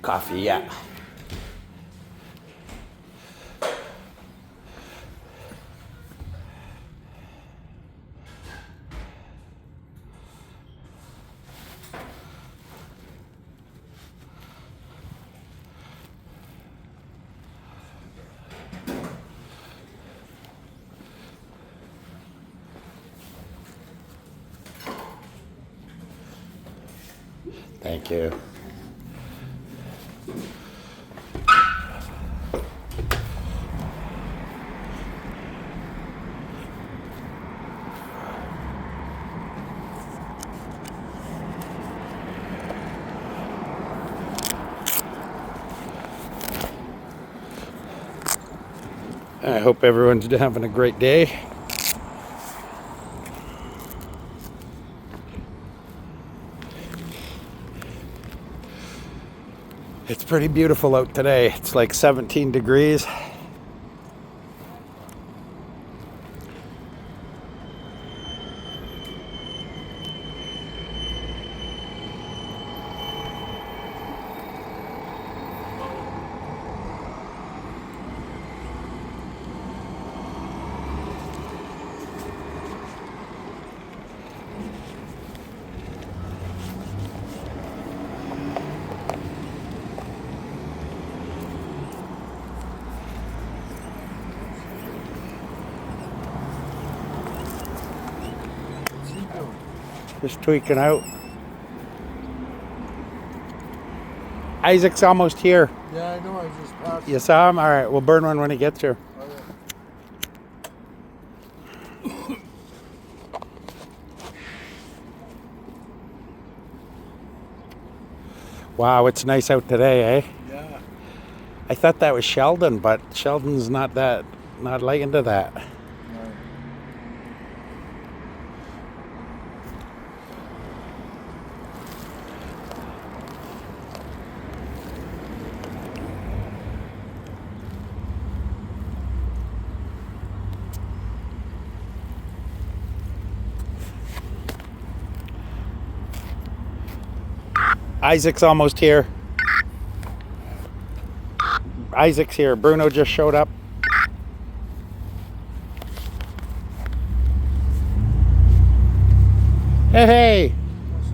Coffee, yeah. Thank you. I hope everyone's having a great day. It's pretty beautiful out today. It's like 17 degrees. Just tweaking out. Isaac's almost here. Yeah, I know. I just passed. You saw him? All right, we'll burn one when he gets here. Wow, it's nice out today, eh? Yeah. I thought that was Sheldon, but Sheldon's not like into that. Right. Isaac's almost here. Isaac's here. Bruno just showed up. Hey. What's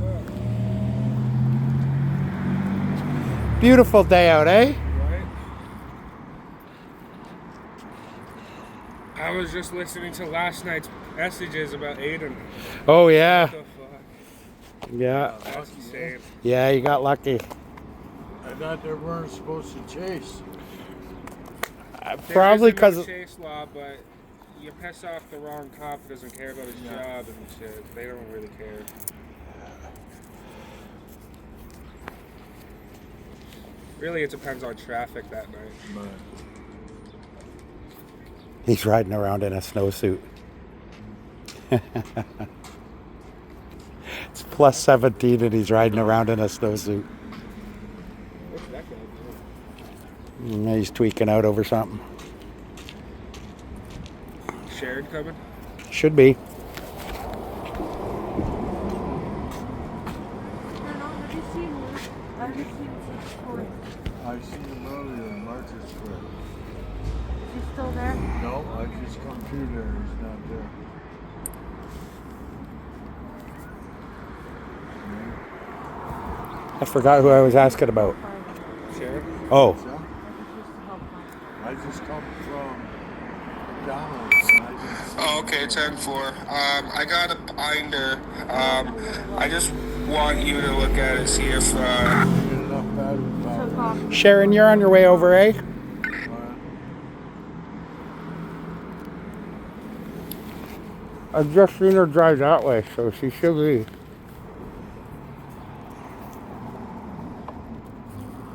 up? Beautiful day out, eh? Right. I was just listening to last night's messages about Aiden. Oh, yeah. What the fuck? Yeah. That's insane. Yeah, you got lucky. I thought they weren't supposed to chase. Probably There is because... a no chase law, but you piss off the wrong cop who doesn't care about his job and shit. They don't really care. Really, it depends on traffic that night. But He's riding around in a snowsuit. It's plus 17 and he's riding around in a snowsuit. What's that guy doing? He's tweaking out over something. Sharon coming? Should be. I seen him earlier in Martha's Square. Is he still there? No, I just come through there. He's not there. I forgot who I was asking about. Sharon? Oh, So, I just come from McDonald's. And I didn't see Oh, okay, 10-4. I got a binder. I just want you to look at it, see if, him get enough battery power. Sharon, you're on your way over, eh? I've just seen her drive that way, so she should be.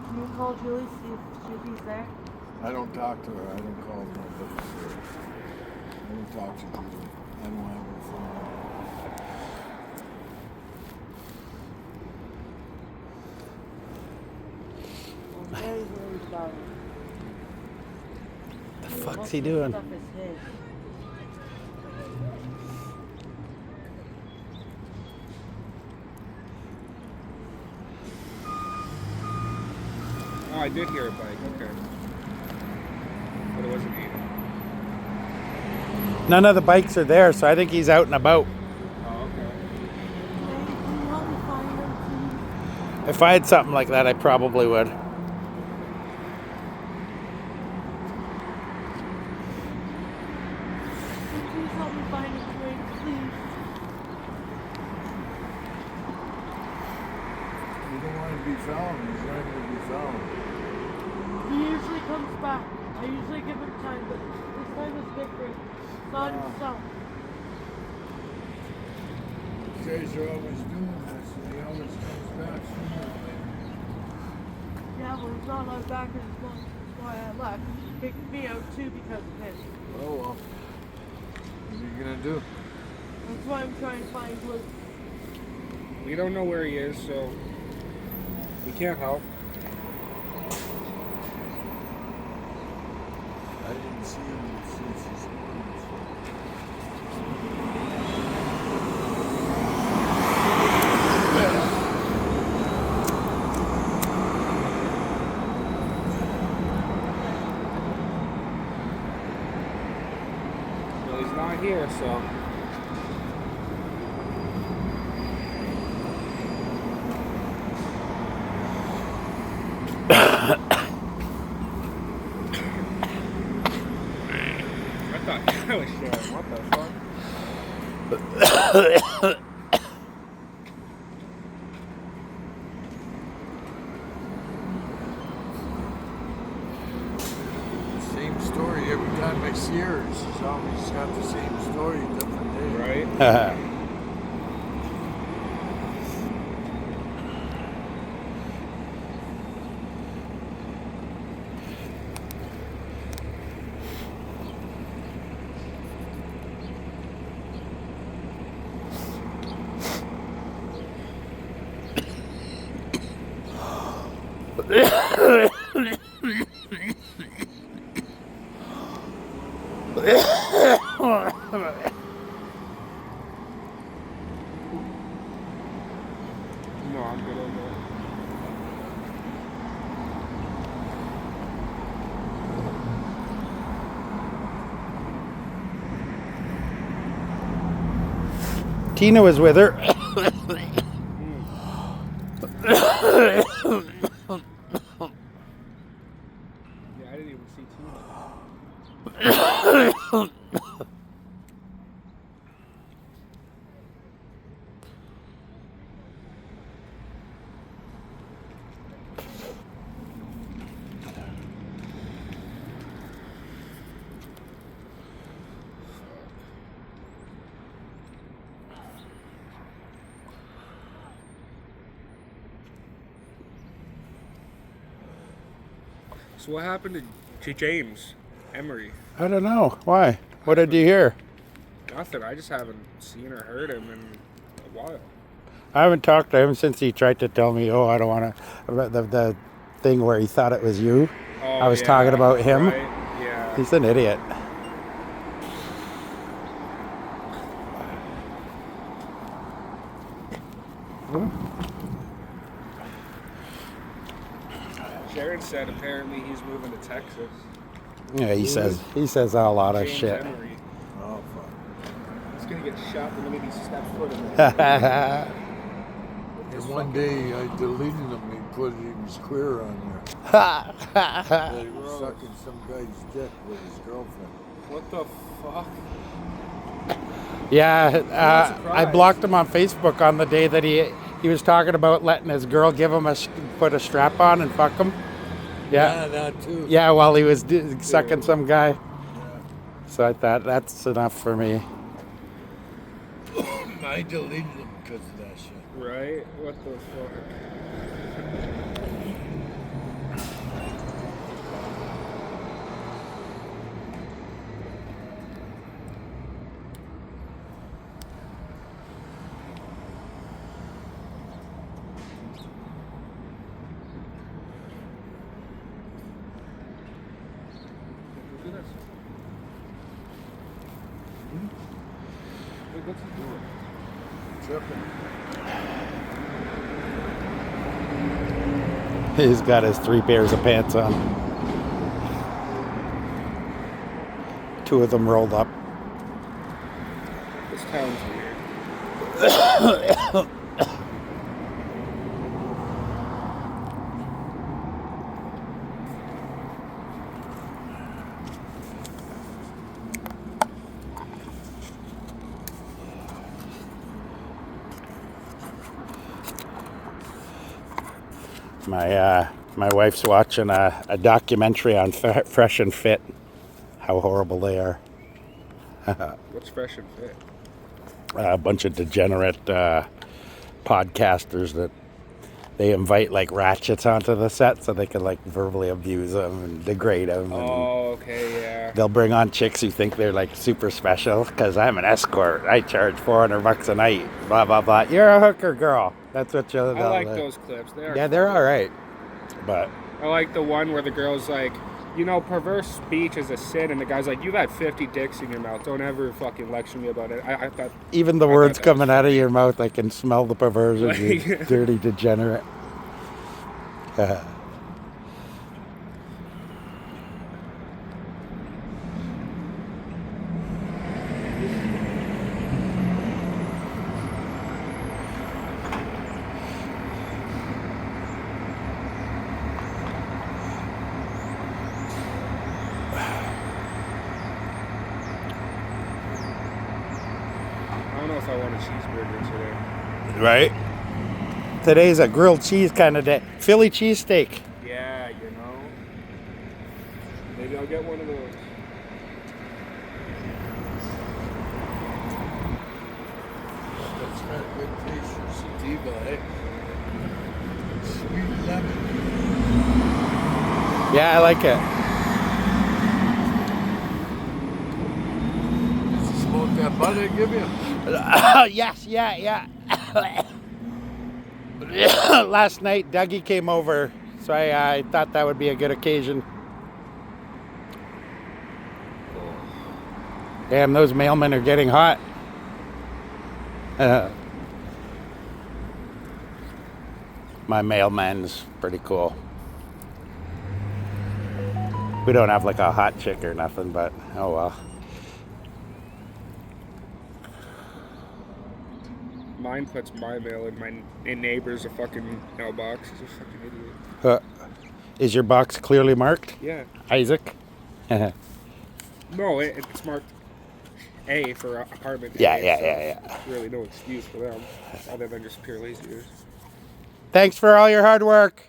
Can you call Julie, see if he's there? I don't talk to her. I don't call her. I don't talk to Julie. I don't have her phone. I'm very, very sorry. The fuck's he doing? Stuff is his. Oh, I did hear a bike. Okay. But it wasn't Aiden. None of the bikes are there, so I think he's out and about. Oh, okay. Hey, can you help me find him, please? If I had something like that, I probably would. Can you please help me find him, Dwayne, please? You don't want to be found. He's not going to be found. He usually comes back. I usually give him time, but this time is different. It's not himself. These guys are always doing this, and he always comes back sooner or later. Yeah, well, he's not on back as long. That's why I left. He kicked me out too because of him. Oh well. What are you gonna do? That's why I'm trying to find Luke. We don't know where he is, so we can't help. I didn't see him since this morning. Well, he's not here, so. I thought I was showing. What the fuck? Same story every time I see her. She's always got the same story, different day. Right? No, I'm good over it. Tina was with her. Yeah, I didn't even see Tina. So what happened to James Emery? I don't know. Why? What did you hear? Nothing. I just haven't seen or heard him in a while. I haven't talked to him since he tried to tell me, oh, I don't want to, about the thing where he thought it was you. Oh, I was talking about him. Right? Yeah. He's an idiot. Sharon said apparently he's moving to Texas. Yeah, he says a lot of James shit. Emery. Oh, fuck. He's gonna get shot the minute he steps foot in there. And one day I deleted him. He put he was queer on there. That he was sucking some guy's dick with his girlfriend. What the fuck? Yeah, I surprised. blocked him on Facebook on the day that he was talking about letting his girl give him put a strap on and fuck him. Yeah, that too. yeah, while he was sucking some guy. So I thought that's enough for me. I deleted him because of that shit. Right? What the fuck? Look at this. Wait, what's he doing? Tripping. He's got his 3 pairs of pants on. 2 of them rolled up. This town's weird. My wife's watching a documentary on Fresh and Fit. How horrible they are. What's Fresh and Fit? A bunch of degenerate podcasters that they invite like ratchets onto the set so they can like verbally abuse them and degrade them. Oh, okay, yeah. They'll bring on chicks who think they're like super special because I'm an escort. I charge $400 a night. Blah blah blah. You're a hooker girl. That's what you'll. I like those clips. They are. Yeah, they're all right. But I like the one where the girl's like, you know, perverse speech is a sin, and the guy's like, you've had 50 dicks in your mouth. Don't ever fucking lecture me about it. I thought even the words coming out of your mouth, I can smell the perversion. You dirty degenerate. I don't know if I want a cheeseburger today. Right? Today's a grilled cheese kind of day. Philly cheesesteak. Yeah, you know. Maybe I'll get one of those. That's not a good taste for sativa, eh? Sweet lemon. Yeah, I like it. Did you smoke that butter I give you? Yes, yeah. Last night, Dougie came over, so I thought that would be a good occasion. Damn, those mailmen are getting hot. My mailman's pretty cool. We don't have like a hot chick or nothing, but oh well. Mine puts my mail in my neighbor's a fucking mailbox. He's a fucking idiot. Is your box clearly marked? Yeah. Isaac? No, it's marked A for apartment. Yeah. There's really no excuse for them other than just pure laziness. Thanks for all your hard work.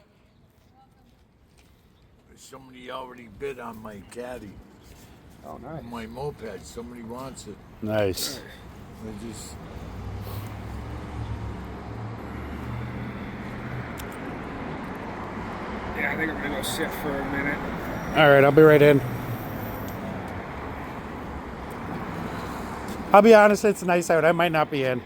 Somebody already bid on my caddy. Oh, nice. On my moped. Somebody wants it. Nice. I just... Yeah, I think I'm gonna go sit for a minute. All right, I'll be right in. I'll be honest, it's nice out. I might not be in.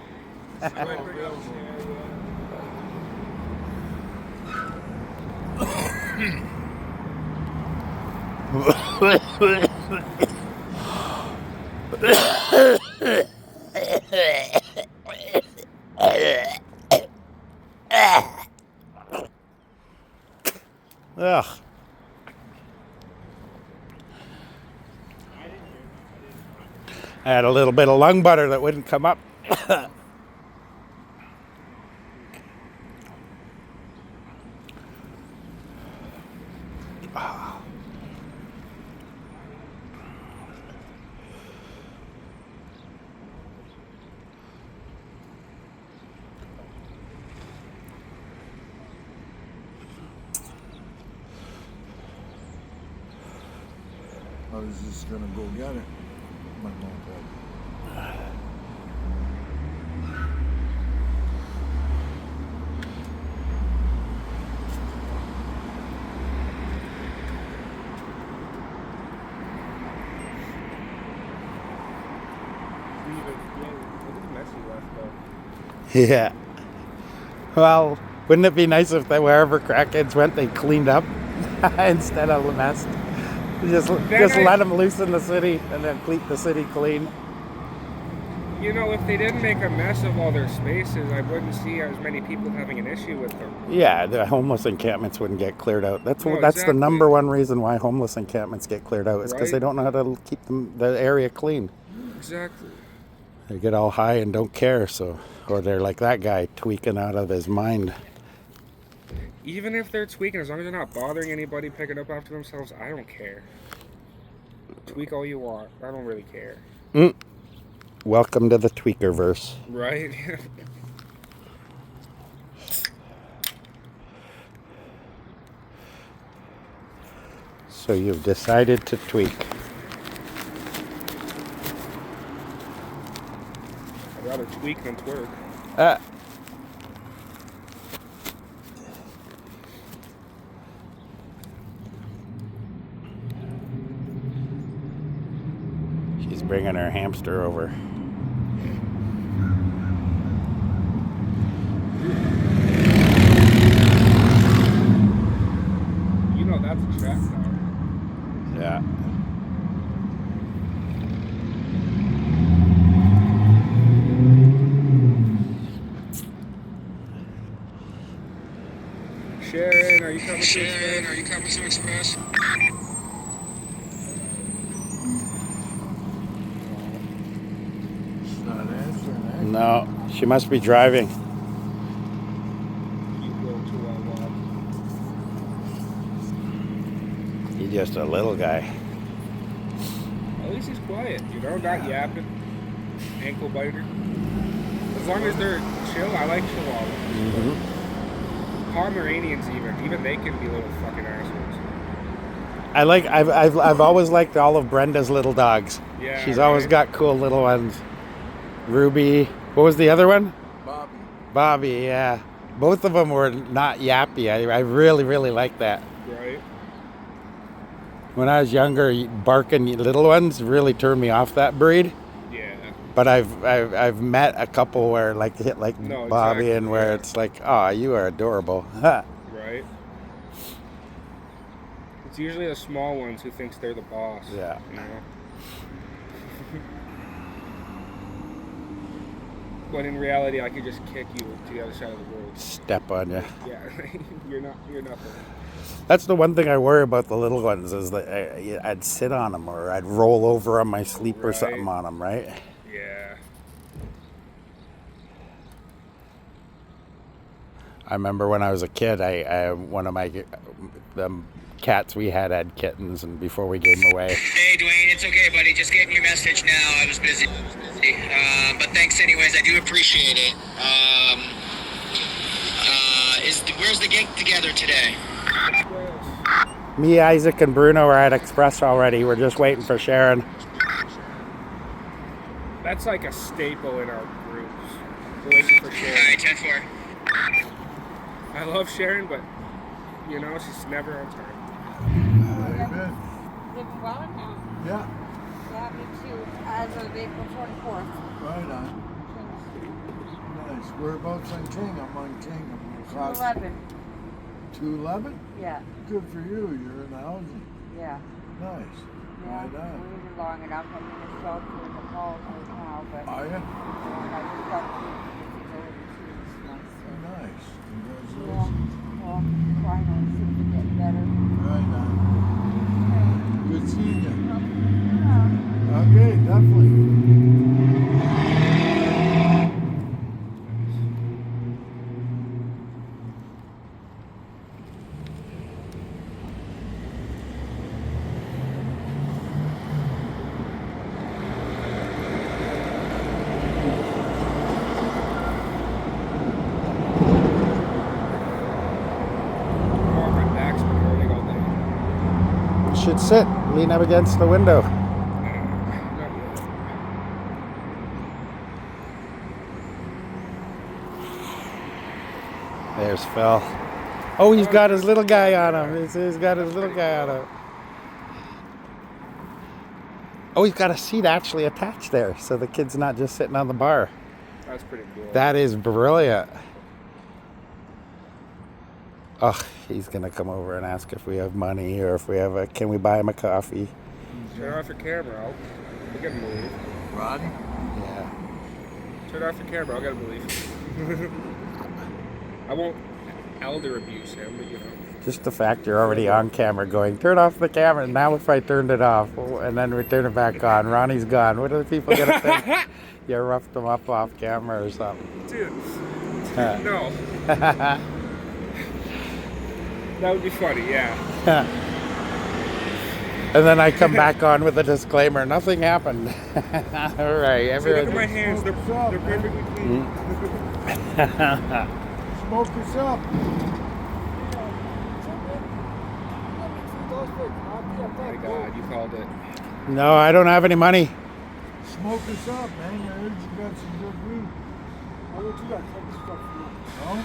Ugh. I had a little bit of lung butter that wouldn't come up. I was just gonna go get it. My moped. Yeah. Well, wouldn't it be nice if wherever crackheads went, they cleaned up instead of a mess? Just let them loose in the city and then keep the city clean. You know, if they didn't make a mess of all their spaces, I wouldn't see as many people having an issue with them. Yeah, the homeless encampments wouldn't get cleared out. That's No, that's the exactly. number one reason why homeless encampments get cleared out. Is because Right. they don't know how to keep the area clean. Exactly. They get all high and don't care. So, or they're like that guy tweaking out of his mind. Even if they're tweaking, as long as they're not bothering anybody, picking up after themselves, I don't care. Tweak all you want. I don't really care. Welcome to the tweakerverse. Right? So you've decided to tweak. I'd rather tweak than twerk. She's bringing her hamster over. You know that's a track now. Yeah. Sharon, are you coming to Express? She's not answering that. No, she must be driving. You go to He's just a little guy. At least he's quiet, you know, not yapping, ankle biter. As long as they're chill, I like Chihuahuas. Pomeranians even they can be little fucking assholes. I've always liked all of Brenda's little dogs. Yeah, She's always right. got cool little ones. Ruby. What was the other one? Bobby. Bobby, yeah. Both of them were not yappy. I really, really like that. Right? When I was younger, barking little ones really turned me off that breed. Yeah. But I've met a couple where like hit like No, Bobby exactly, and where yeah. it's like, oh, you are adorable. Right? It's usually the small ones who thinks they're the boss. Yeah. You know? When in reality, I could just kick you to the other side of the world. Step on you. Yeah, you're nothing. That's the one thing I worry about the little ones is that I'd sit on them or I'd roll over on my sleep or Right. something on them, right? Yeah. I remember when I was a kid, one of the cats we had kittens, and before we gave them away. Hey, Dwayne, it's okay, buddy. Just getting your message now. I was busy. But thanks anyways. I do appreciate it. Where's the get together today? Me, Isaac, and Bruno are at Express already. We're just waiting for Sharon. That's like a staple in our groups. We're waiting for All Sharon. right, 10-4. I love Sharon, but you know she's never on time. Amen. Living well in now. Yeah, Yeah, me too. As of April 24th. right on. Nice. Whereabouts on King? I'm on King. I'm across 11. 211? Yeah, Good for you. You're in the housing. yeah. Nice. Yeah, Right we on. waited long enough. I'm in the shelter in the falls right now, but Are you? I just got to visibility too this month. So. Nice. Yeah, Congratulations. well, finally things are getting better. Right on. Good seeing you. Yeah. Okay, definitely. Oh, my back's been hurting all day. Should sit, lean up against the window. Not yet. There's Phil. Oh, he's got his little guy on him. He's got his little guy on him. Oh, he's got a seat actually attached there, so the kid's not just sitting on the bar. That's pretty cool. That is brilliant. Oh, he's gonna come over and ask if we have money or if we have can we buy him a coffee? Turn off your camera. We can move. Rodney? Yeah. Turn off the camera. I gotta believe. I won't elder abuse him, but you know. Just the fact you're already on camera going, turn off the camera. Now if I turned it off and then we turn it back on, Ronnie's gone. What are the people going to think? You roughed them up off camera or something. Dude, no. That would be funny, yeah. And then I come back on with a disclaimer. Nothing happened. All right. See, look at my hands. They're perfectly clean. Smoke us up. Oh my God, you called it. No, I don't have any money. Smoke us up, man. I heard you got some good weed. I'll let you guys take this stuff for you. No?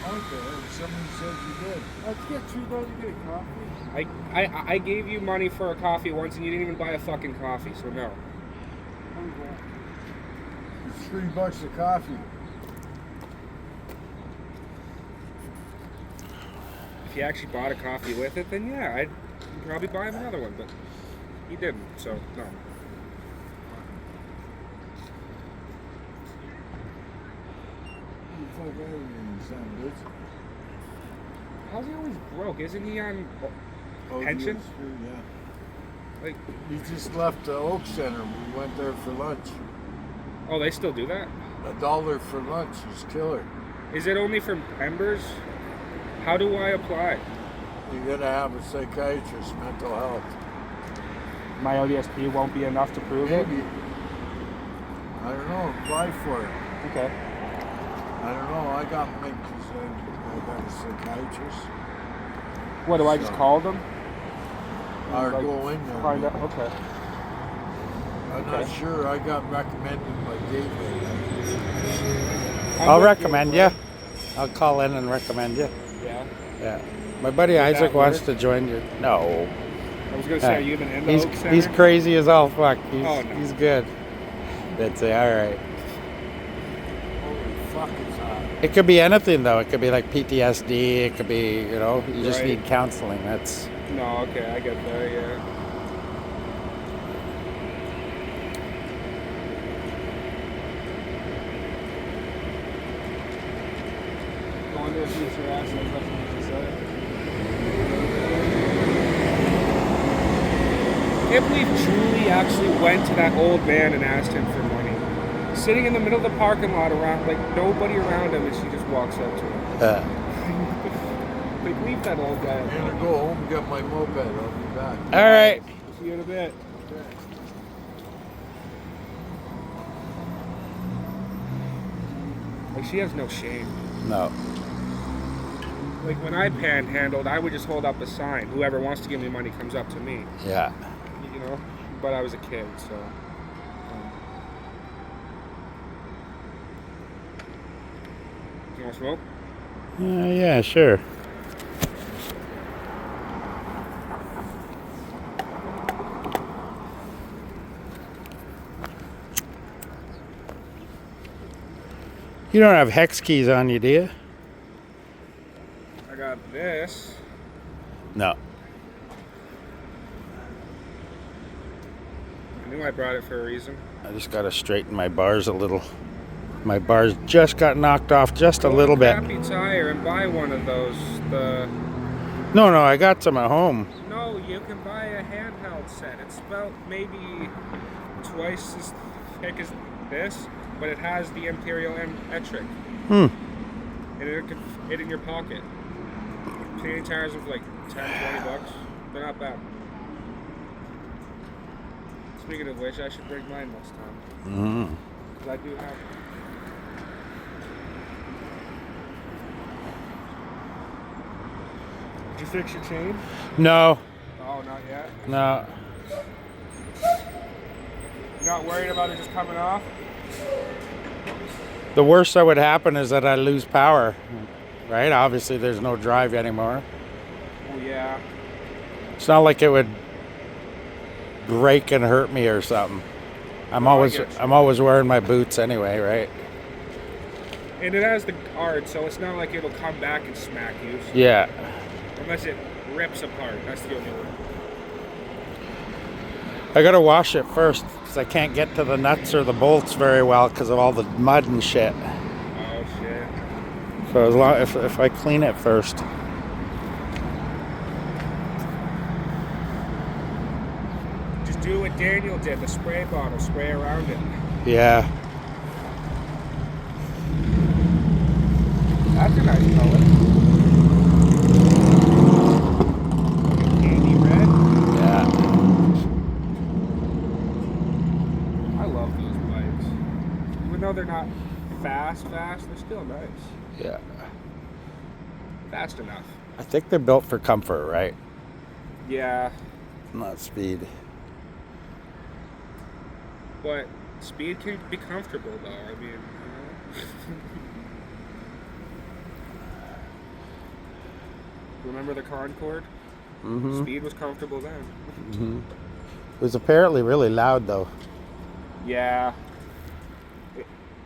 Okay, somebody said you did. Let's get $2 to get a coffee. I gave you money for a coffee once and you didn't even buy a fucking coffee, so no. It's $3 a coffee. If he actually bought a coffee with it, then yeah, I'd probably buy him another one, but he didn't, so no. You fuck everything, you son of a bitch. How's he always broke? Isn't he on Oh, pension? Yeah. Like, He just left the Oak Center. We went there for lunch. oh, they still do that? $1 for lunch is killer. Is it only for members? How do I apply? You gotta have a psychiatrist, mental health. My ODSP won't be enough to prove Maybe. I don't know. Apply for it. Okay. I don't know. I got a psychiatrist. What, do I just call them? Or Like, go in there. Find out. Okay. I'm not sure. I got recommended by David. I'll recommend you. I'll call in and recommend you. Yeah. Yeah. My buddy Isaac that wants work? to join you. No. I was gonna say, are you even in the He's, Oak Center? he's crazy as all fuck. He's, Oh, no. he's good. That's it. All right. Holy fuck, it's hot. It could be anything though. It could be like PTSD. It could be, you know, you just Right. need counseling. That's No, okay, I get that, yeah. I wonder if he's your ass and nothing to say. I can't believe Julie actually went to that old man and asked him for money. Sitting in the middle of the parking lot around, like nobody around him, and she just walks up to him. Like, leave that old guy I'm alone. gonna go home and get my moped. I'll be back. all right. See you in a bit. Like, she has no shame. No. Like, when I panhandled, I would just hold up a sign. Whoever wants to give me money comes up to me. Yeah. You know? But I was a kid, so. You want to smoke? Yeah, sure. You don't have hex keys on you, do you? I got this. No. I knew I brought it for a reason. I just got to straighten my bars a little. My bars just got knocked off just a little bit. Happy Tire and buy one of those. No, I got some at home. No, you can buy a handheld set. It's about maybe twice as thick as this, but it has the Imperial metric. And it can fit in your pocket. Canadian tires are for like $10-20. They're not bad. Speaking of which, I should bring mine next time. Because I do have one. Did you fix your chain? No. Oh, not yet. No. You're not worried about it just coming off? The worst that would happen is that I lose power. Right? Obviously, there's no drive anymore. Oh, yeah. It's not like it would break and hurt me or something. I'm No, I always get you. I'm always wearing my boots anyway, right? And it has the guard, so it's not like it'll come back and smack you. So Yeah. unless it rips apart. That's the only one. I gotta wash it first because I can't get to the nuts or the bolts very well because of all the mud and shit. Oh shit. So as long if I clean it first. Just do what Daniel did, the spray bottle, spray around it. Yeah. That's a nice color. Candy red. Yeah. I love those bikes. Even though they're not fast, they're still nice. Yeah. Fast enough. I think they're built for comfort, right? Yeah, Not speed. but speed can be comfortable though. I mean, you know. Remember the Concorde? Mm-hmm. Speed was comfortable then. Mm-hmm. It was apparently really loud though. Yeah.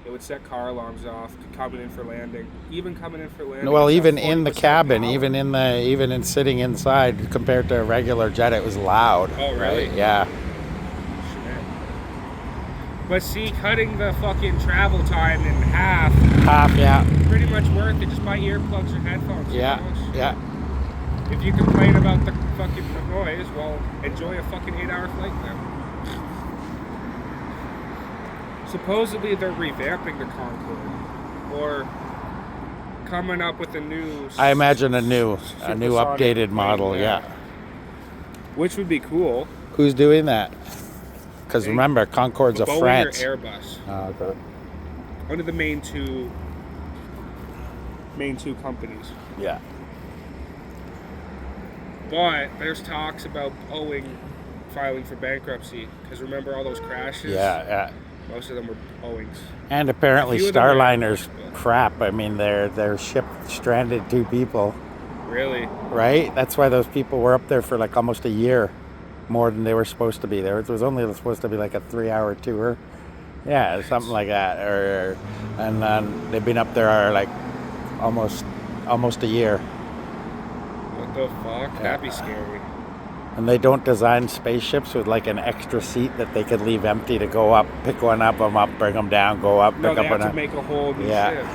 It would set car alarms off coming in for landing. Even coming in for landing. Well, it's even at in the 40% cabin, power. even in sitting inside, compared to a regular jet, it was loud. Oh, really? Right? Yeah. Shit. But see, cutting the fucking travel time in half, Half, yeah. pretty much worth it. Just buy earplugs or headphones. you Yeah. know? Yeah. If you complain about the fucking noise, well, enjoy a fucking 8-hour flight then. Supposedly they're revamping the Concorde, or coming up with a new. I imagine a new supersonic updated plane, model. Yeah. Which would be cool. Who's doing that? Because remember, Concorde's a Boeing France. or Airbus. Oh, okay. One of the main two companies. Yeah. But there's talks about Boeing filing for bankruptcy because remember all those crashes? Yeah. Yeah. Most of them were Boeings. And apparently, A few of them were Starliner's Airbus, but- crap. I mean, their ship stranded 2 people. Really? Right? That's why those people were up there for like almost a year, more than they were supposed to be there. It was only supposed to be like a 3-hour tour. Yeah, something like that. And then they've been up there like almost a year. What the fuck? Yeah. That'd be scary. And they don't design spaceships with like an extra seat that they could leave empty to go up, pick one up, them up, bring them down, go up, No, pick they up have one to up. make a whole new Yeah. ship.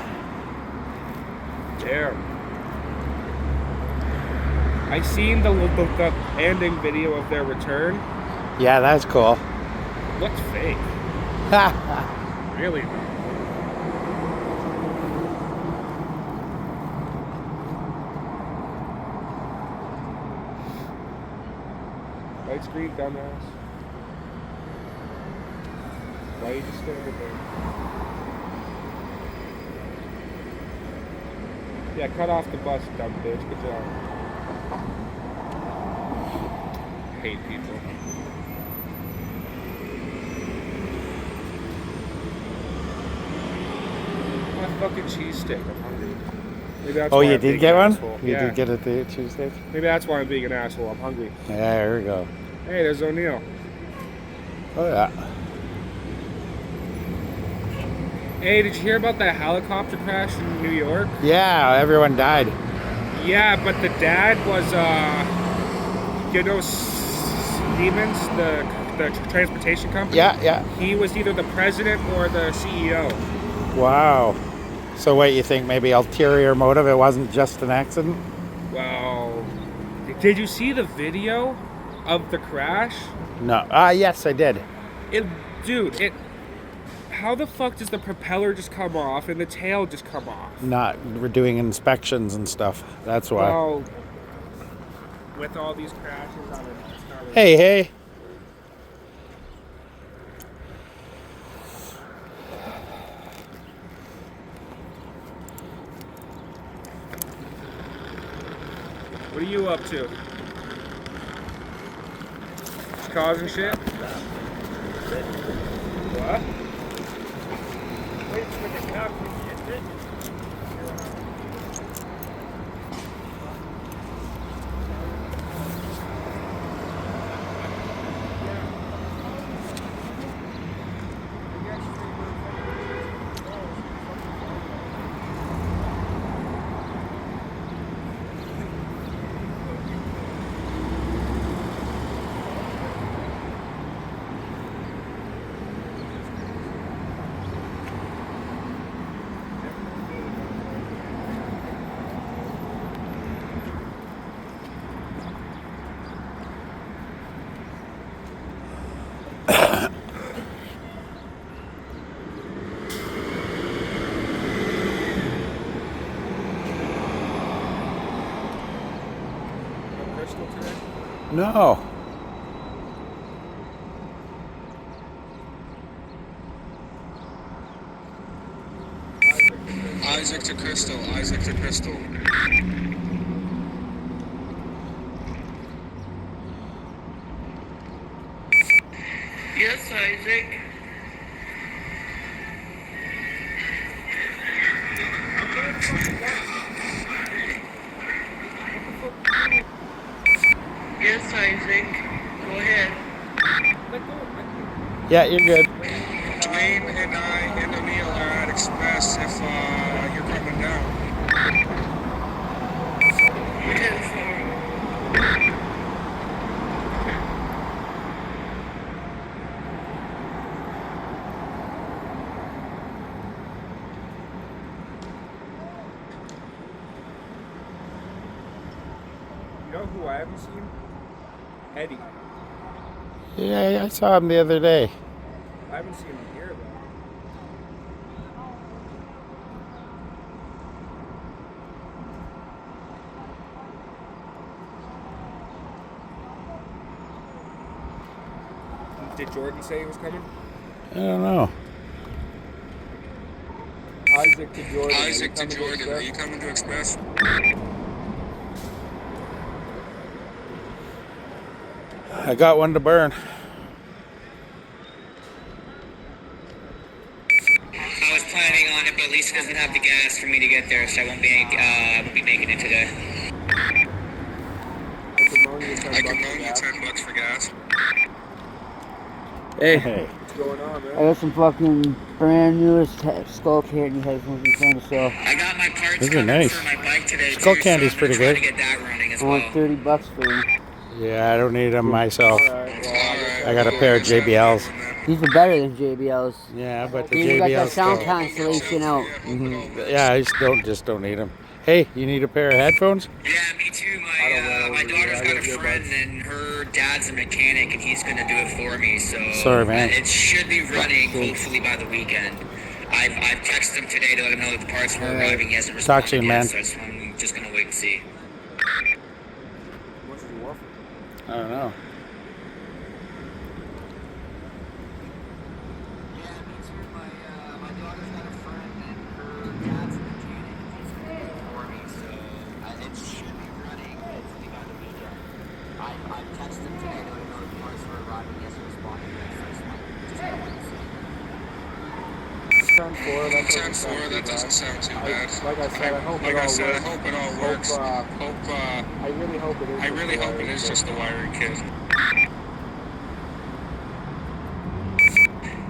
Damn. I seen the ending video of their return. Yeah, that's cool. Looks fake. Really though. Light screen, dumbass. Why are you just standing there? Yeah, cut off the bus, dumb bitch. Good job. Hate people. My fucking cheese stick. I'm hungry. Maybe that's Oh, why you I'm did being get an one? asshole. You Yeah. did get it the Tuesday? Maybe that's why I'm being an asshole. I'm hungry. Yeah, there we go. Hey, there's O'Neill. Oh, yeah. Hey, did you hear about that helicopter crash in New York? Yeah, everyone died. Yeah, but the dad was, Siemens, the transportation company. Yeah, yeah. He was either the president or the CEO. Wow. So what, you think maybe ulterior motive? It wasn't just an accident? Well, did you see the video of the crash? No. Yes, I did. Dude, how the fuck does the propeller just come off and the tail just come off? We're doing inspections and stuff. That's why. Well, with all these crashes, I don't know. It's not really- Hey. What are you up to? Causing shit? What? Wait for the captain to get it. No. Isaac to Crystal. Isaac to Crystal. Yes, Isaac. Yes, Isaac. Go ahead. Yeah, you're good. Dwayne and I and Emil are at Express if you're coming down. 10-4. You know who I haven't seen? Eddie. Yeah, I saw him the other day. I haven't seen him here though. Did Jordan say he was coming? I don't know. Isaac to Jordan. Isaac to Jordan. Are you coming to Express? I got one to burn. I was planning on it, but Lisa doesn't have the gas for me to get there, so I won't be making it today. I can loan you $10 for gas. Hey, What's going on, man? I got some fucking brand newest skull candy headphones in front of sale. I got my parts Those are coming nice. for my bike today Skull too, candy's so I'm pretty gonna try good. to get that running as I well. want $30 for them. Yeah, I don't need them myself. Alright, well, I got a pair of JBLs. These are better than JBLs. Yeah, but the They even got that JBLs sound still. cancellation out. Yeah, I just don't need them. Hey, you need a pair of headphones? Yeah, me too. My daughter's got a friend, and her dad's a mechanic, and he's gonna do it for me. So Sorry, man. it should be running hopefully by the weekend. I've texted him today to let him know that the parts were arriving. He hasn't Talk responded to you, yet, man. so I'm just gonna wait and see. What did you want? I don't know. Yeah, me too. My daughter's got a friend, and her dad's a mechanic, and he's gonna do it for me. So it should be running hopefully by the weekend. I've texted him today to let him know that the parts were arriving. He hasn't responded yet, so just gonna wait and see. 10-4, that doesn't sound too bad. Like I said, I hope it all works. I really hope it is just the wiring kit.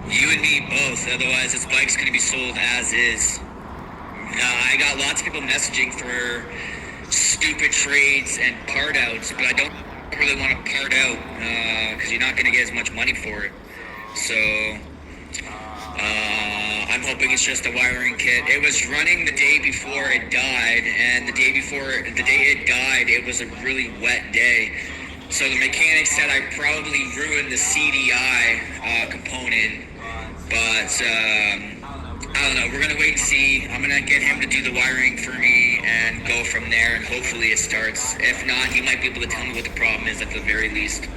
You and me both, otherwise this bike's gonna be sold as is. I got lots of people messaging for stupid trades and part outs, but I don't really want to part out because you're not gonna get as much money for it. So I'm hoping it's just a wiring kit. It was running the day before it died, and the day it died, it was a really wet day. So the mechanic said I probably ruined the CDI component, but I don't know. We're gonna wait and see. I'm gonna get him to do the wiring for me and go from there, and hopefully it starts. If not, he might be able to tell me what the problem is at the very least.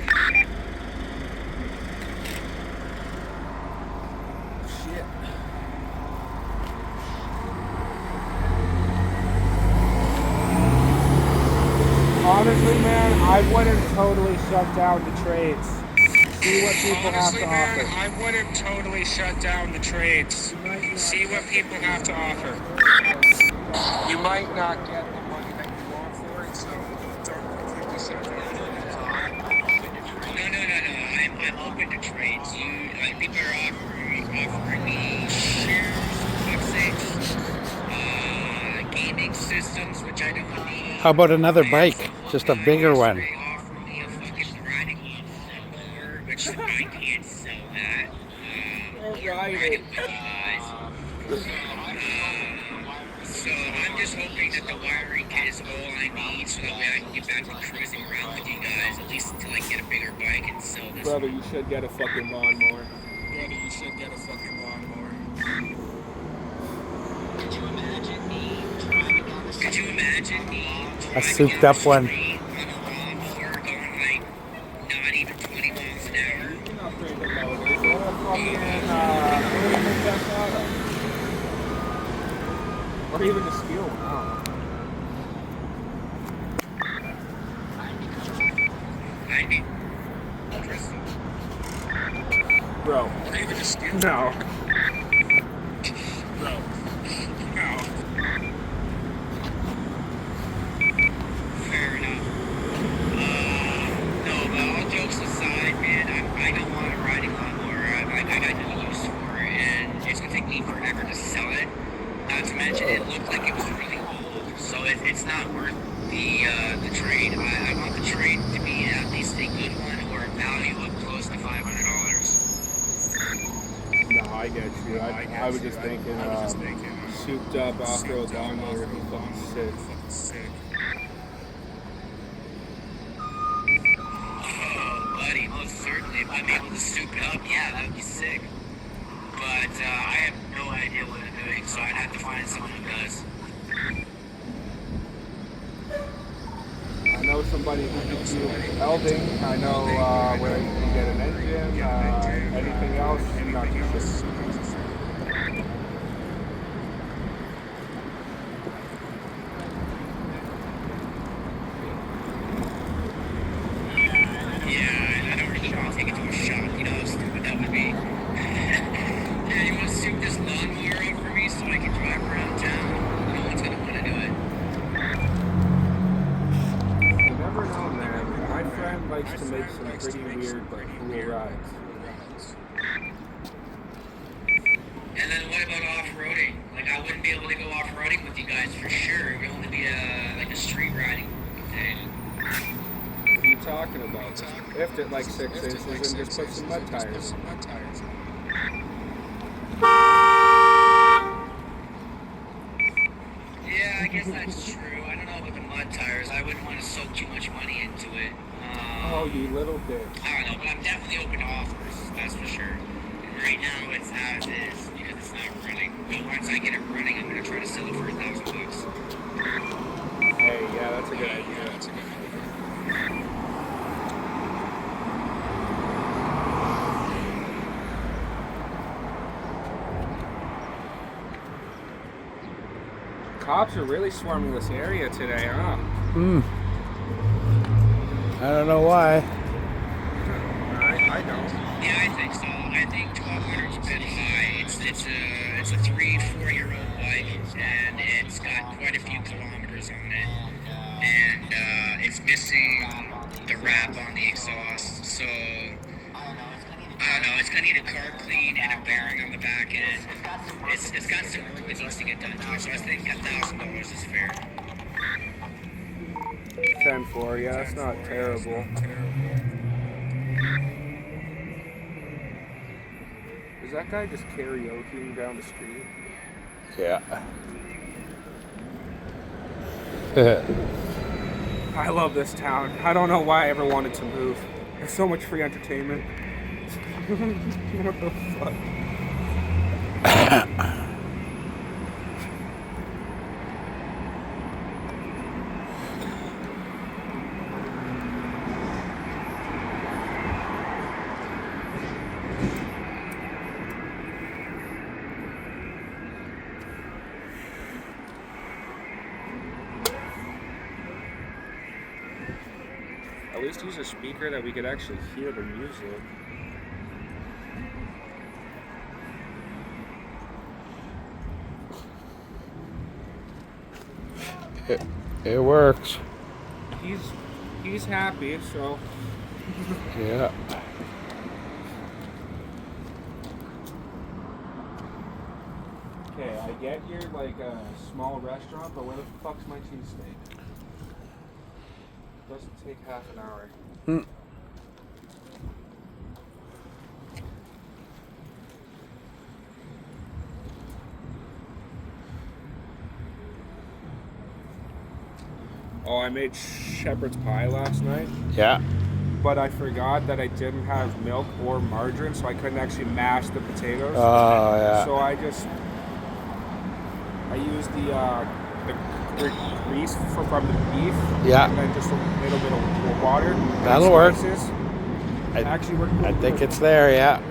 Honestly, man, I wouldn't totally shut down the trades. See what people have to offer. I wouldn't totally shut down the trades. See what people have to offer. You might not get the money that you want for it, so don't completely shut down. No. I'm open to trades. People are offering me shares, for fuck's sakes, gaming systems, which I don't need. How about another bike? Just a bigger one. They offer me a fucking riding mower, which I can't sell that. So I'm just hoping that the wiring kit is all I need, so that way I can get back to cruising around with you guys, at least until I can get a bigger bike and sell this. Brother, you should get a fucking lawnmower. Could you imagine me A souped up one. on a lawnmower going like me and Princess Auto. Or even the steel one, I don't know. Bro. No. Bro. No. Fair enough. No, but all jokes aside, man, I don't want a riding lawnmower. I got no use for it, and it's gonna take me forever to sell it. Not to mention, it looked like it was really old, so it's not worth the trade. I want the trade to be at least a good one or a value of close to $500. No, I get you. I was just thinking, souped up off-road lawnmower would be fucking sick. Oh, buddy, most certainly. If I'm able to soup it up, yeah, that would be sick. But I have no idea what I'm doing, so I'd have to find someone who does. I know somebody who can do welding. I know where you can get an engine. Anything else, not too sure. Yeah, I don't really want to take it to a shop. You know how stupid that would be. Yeah, you want to soup this lawnmower up for me so I can drive around town? No one's going to want to do it. You never know, man. My friend likes to make some pretty weird but cool rides. And then what about off-roading? Like, I wouldn't be able to go off-roading with you guys for sure. It would only be like a street riding thing. What are you talking about? Lift it like 6 inches and just put some mud tires. Yeah, I guess that's true. I don't know about the mud tires. I wouldn't want to soak too much money into it. Oh, you little bitch. I don't know, but I'm definitely open to offers. That's for sure. And right now, it's as is because it's not running. But once I get it running, I'm gonna try to sell it for $1,000. Hey, yeah, that's a good idea. Cops are really swarming this area today, huh? I don't know why. I don't. Yeah, I think so. I think 1,200 is a bit high. It's a 3-4-year-old bike, and it's got quite a few kilometers on it, and it's missing the wrap on the exhaust. So I don't know. It's gonna need a carb clean and a bearing on the back end. It's got some work that needs to get done to it. So I think $1,000 is fair. 10-4, yeah, that's not terrible. Is that guy just karaokeing down the street? Yeah. I love this town. I don't know why I ever wanted to move. There's so much free entertainment. What the fuck? At least use a speaker that we could actually hear the music. It works. He's happy, so Yeah. okay. I get you're like a small restaurant, but where the fuck's my cheesesteak? Doesn't take half an hour. Oh, I made shepherd's pie last night, Yeah. but I forgot that I didn't have milk or margarine, so I couldn't actually mash the potatoes. Oh, yeah. So I used the grease from the beef. Yeah. And then just a little bit of water. That'll work. Spices. I Actually worked I pretty think good. it's there, yeah.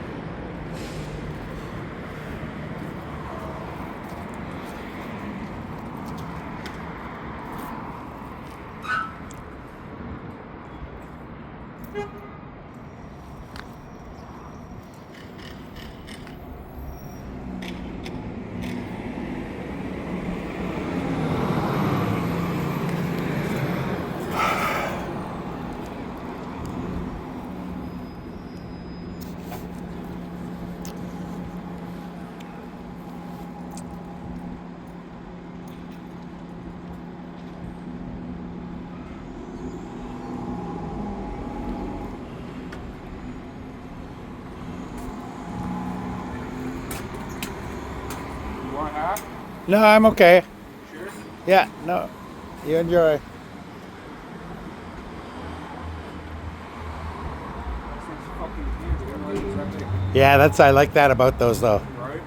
want half? No, I'm okay. Sure. Yeah, no. You enjoy. This thing's fucking huge. I didn't realize it was that big. Yeah, I like that about those though. Right?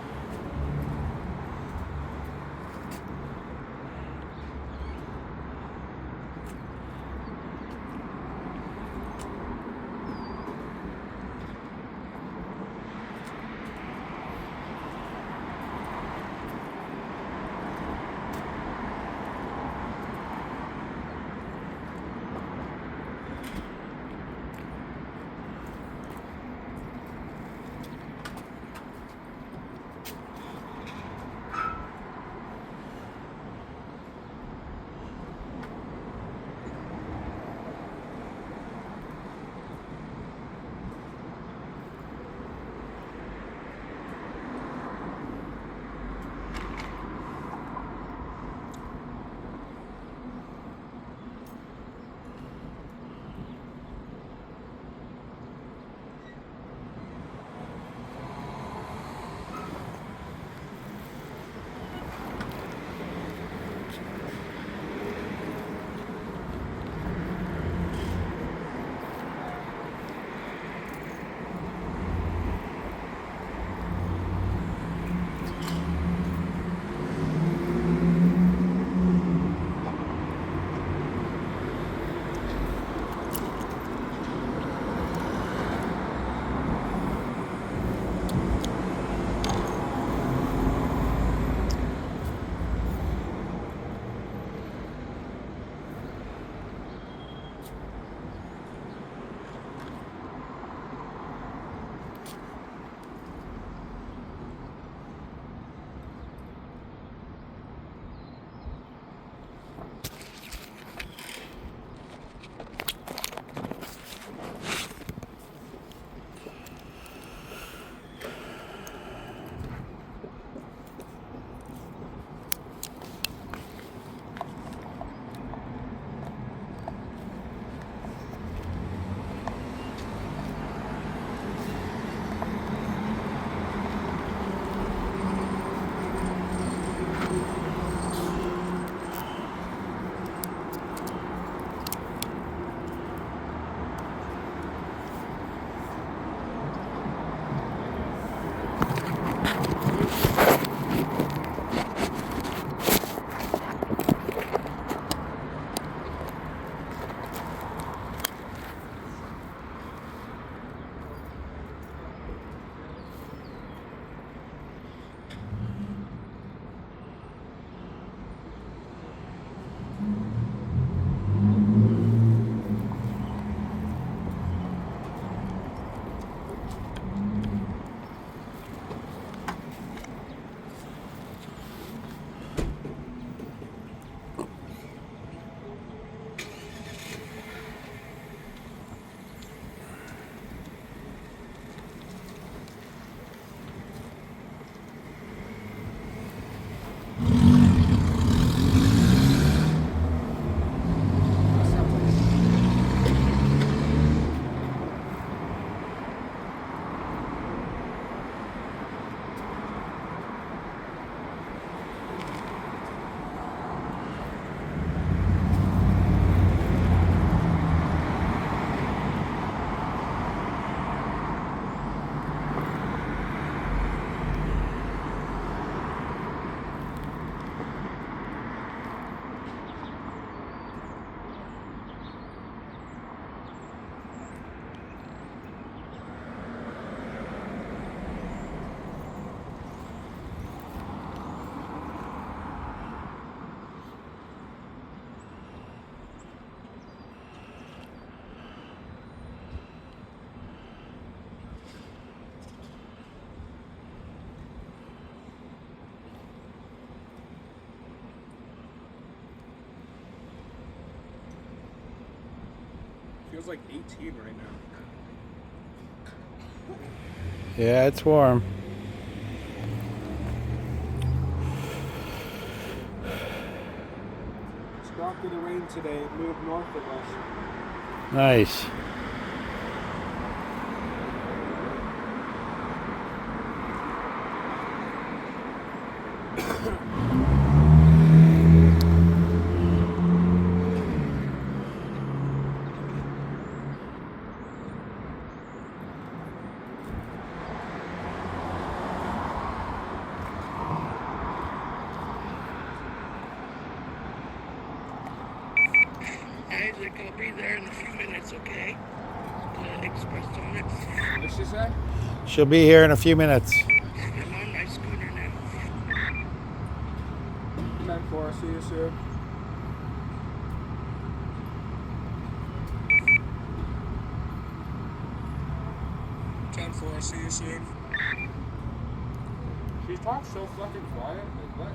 Feels like 18 right now. Yeah, it's warm. Stopped in the rain today. It moved north of us. Nice. Isaac, I'll be there in a few minutes, okay? The Express Donuts. What's she say? She'll be here in a few minutes. I'm on my scooter now. 10-4, see you soon. See you soon. She talks so fucking quiet. Like what?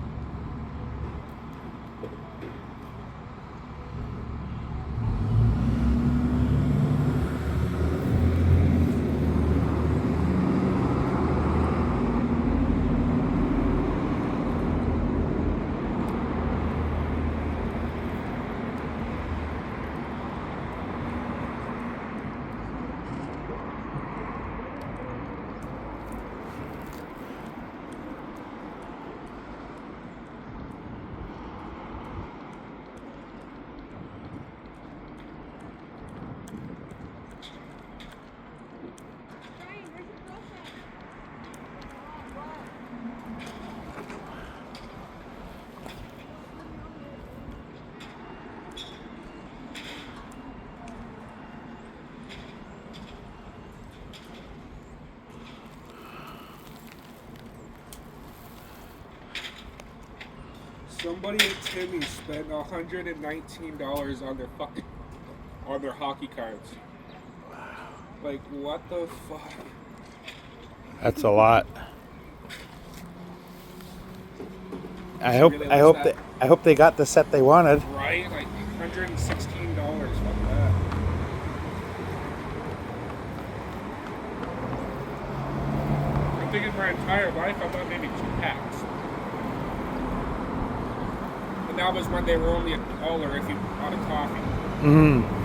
Somebody at Timmy's spent $119 on their hockey cards. Like what the fuck? That's a lot. I hope they got the set they wanted. Right? Like $116. Fuck that. I'm thinking my entire life I bought maybe 2 packs. And that was when they were only $1 if you bought a coffee. Mm-hmm.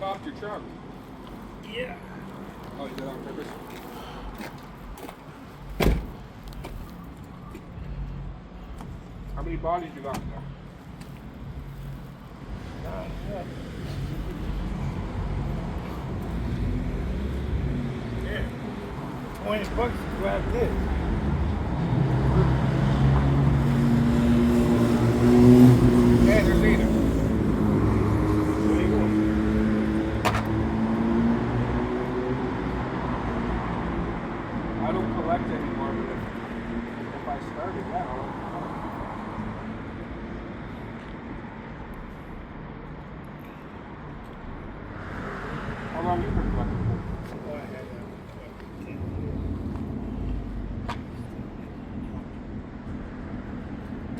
Popped your trunk. Yeah. Oh, you did that on purpose? How many bodies you got now? Yeah. $20 to grab this. Yeah, there's Ada. I don't collect anymore, but if I started, yeah, I'll. How long you been collecting for?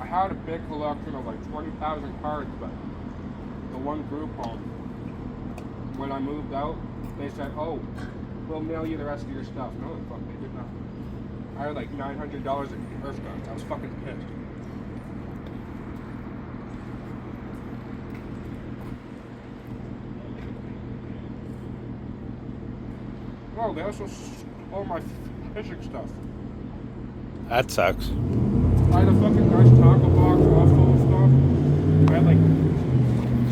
I had a big collection of like 20,000 cards, but the one group home, when I moved out, they said, oh, we'll mail you the rest of your stuff. No, fuck, they did not. I had like $900 in Earth cards. I was fucking pissed. Oh, they also stole my fishing stuff. That sucks. I had a fucking nice tackle box, all full of stuff. I had like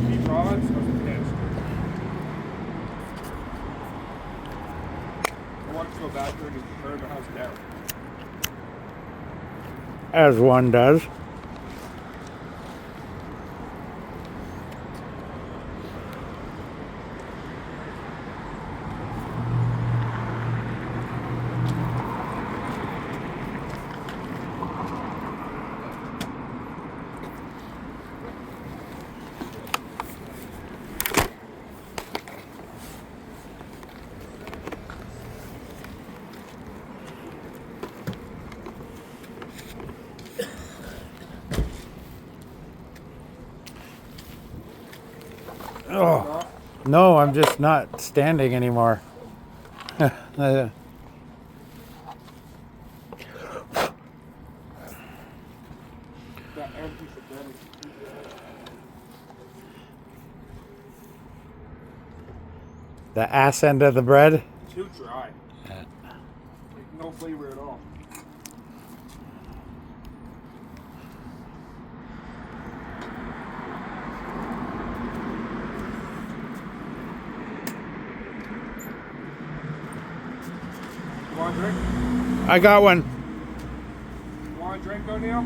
3 rods. I was pissed. I wanted to go back there and just burn the house down. As one does. Oh, no, I'm just not standing anymore. That empty spaghetti. The ass end of the bread. Too dry. Like, no flavor at all. You want a drink? I got one. You want a drink, O'Neill?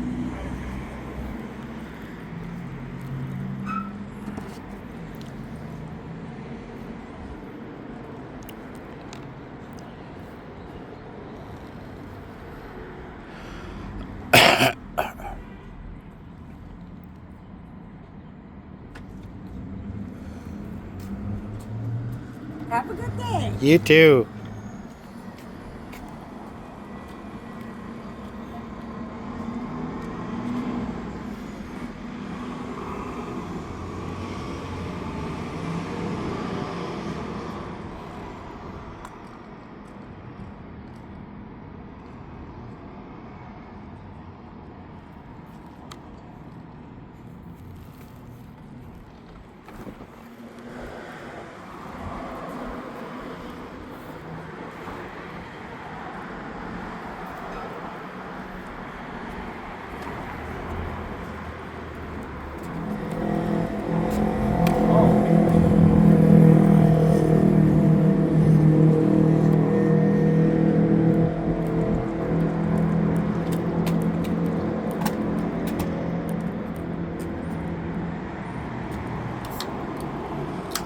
Have a good day. You too.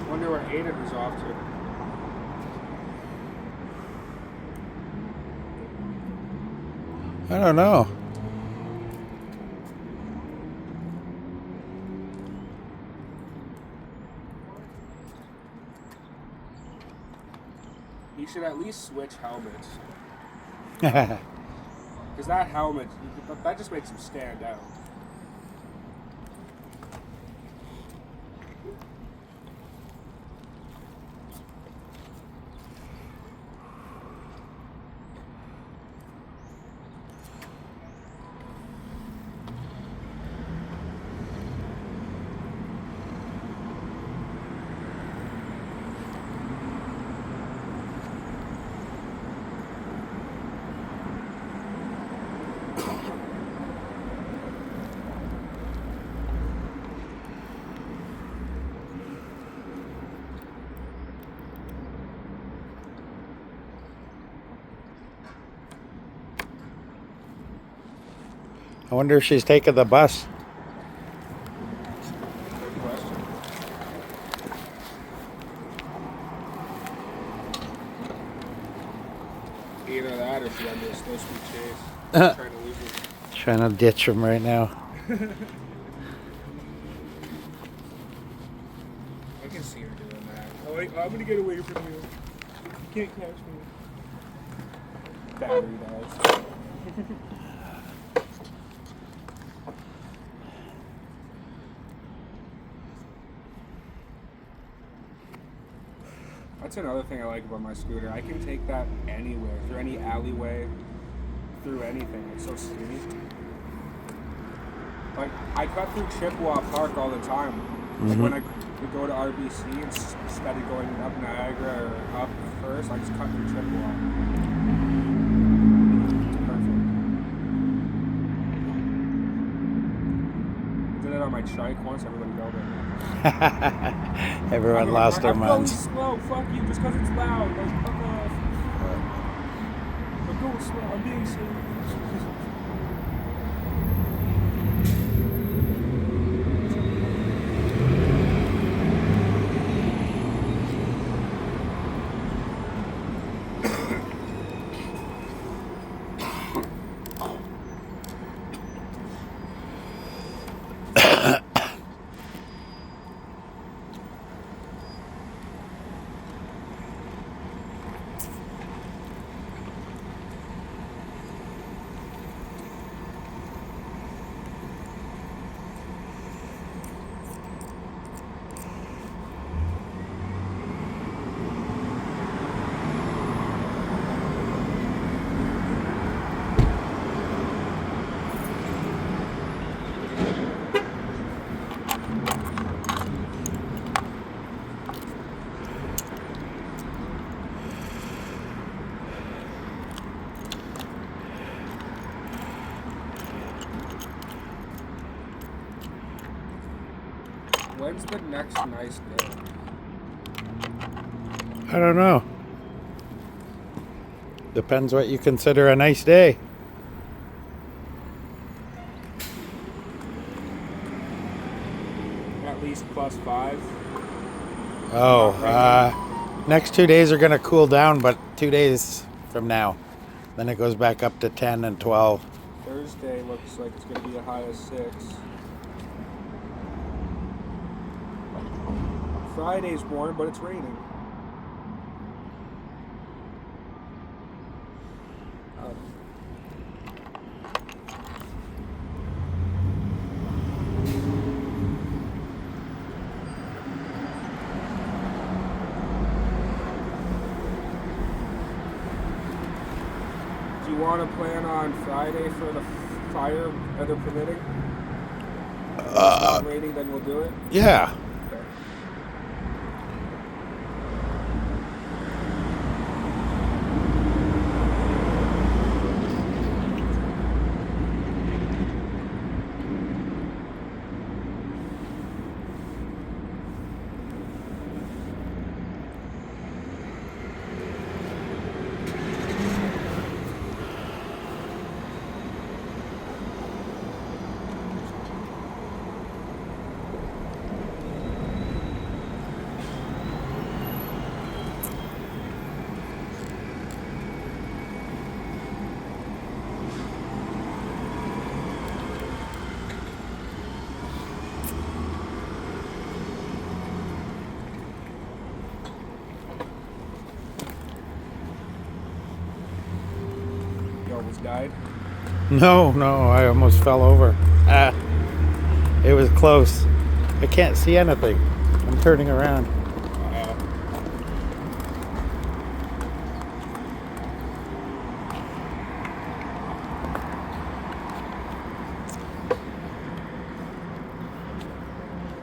Wonder where Aiden was off to. I don't know. He should at least switch helmets. Because that helmet, that just makes him stand out. I wonder if she's taking the bus. Good question. Either that or she under a slow speed chase. Trying to lose him. Trying to ditch him right now. I can see her doing that. Oh, wait, I'm gonna get away from you. You can't catch me. Battery dies. That's another thing I like about my scooter. I can take that anywhere, through any alleyway, through anything. It's so skinny. Like, I cut through Chippewa Park all the time. Like when I would go to RBC instead of going up Niagara or up first, I just cut through Chippewa. Perfect. Did it on my trike once, everybody yelled at me. Everyone lost their I'm minds. going slow, fuck you, just because it's loud. Like, fuck off. I'm going slow, I'm being serious. What's the next nice day? I don't know. Depends what you consider a nice day. At least +5. Oh, next 2 days are going to cool down, but 2 days from now. Then it goes back up to 10 and 12. Thursday looks like it's going to be a high of 6. Friday's warm, but it's raining. Do you want to plan on Friday for the fire, weather permitting? If it's not raining, then we'll do it. Yeah. Okay. You almost died. No, I almost fell over. It was close. I can't see anything. I'm turning around.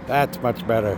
That's much better.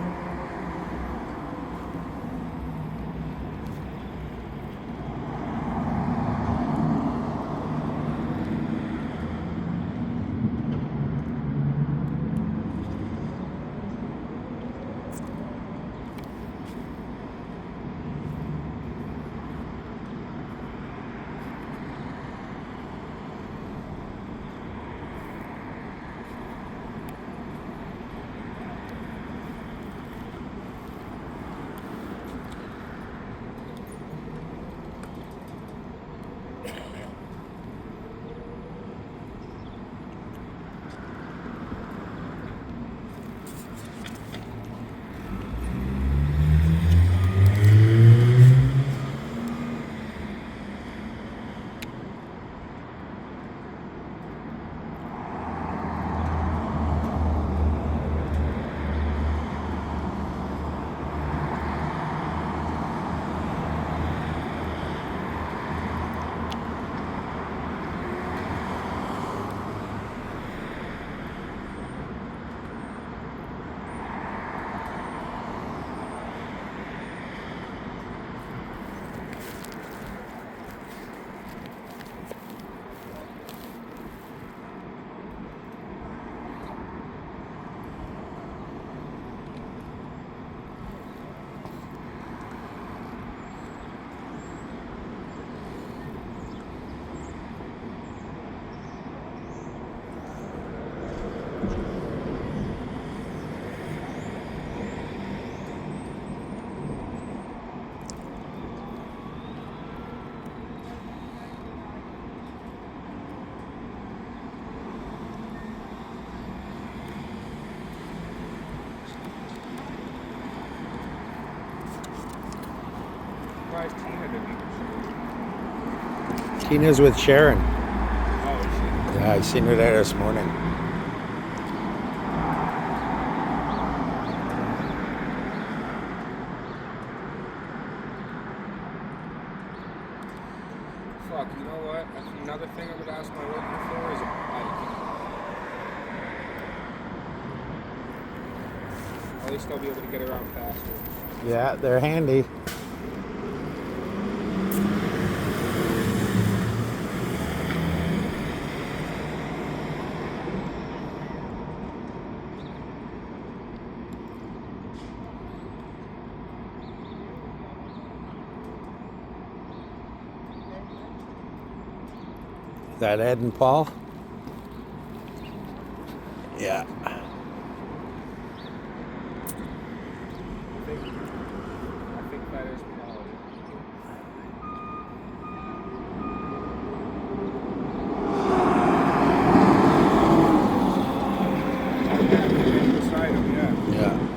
Why is Tina doing it? Tina's with Sharon. Oh, Yeah, I seen her there this morning. fuck, you know what? Another thing I would ask my worker for is a bike. At least I'll be able to get around faster. Yeah, they're handy. that Ed and Paul? Yeah. I think that is Paul. Yeah, beside him, yeah. Yeah.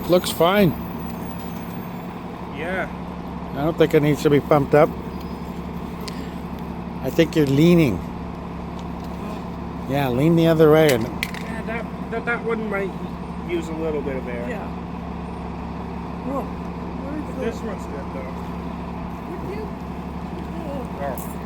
Looks fine. Yeah. I don't think it needs to be pumped up. I think you're leaning. Yeah, lean the other way. And Yeah, that one might use a little bit of air. Yeah. Whoa. Where's This one's good though. Would you? Oh.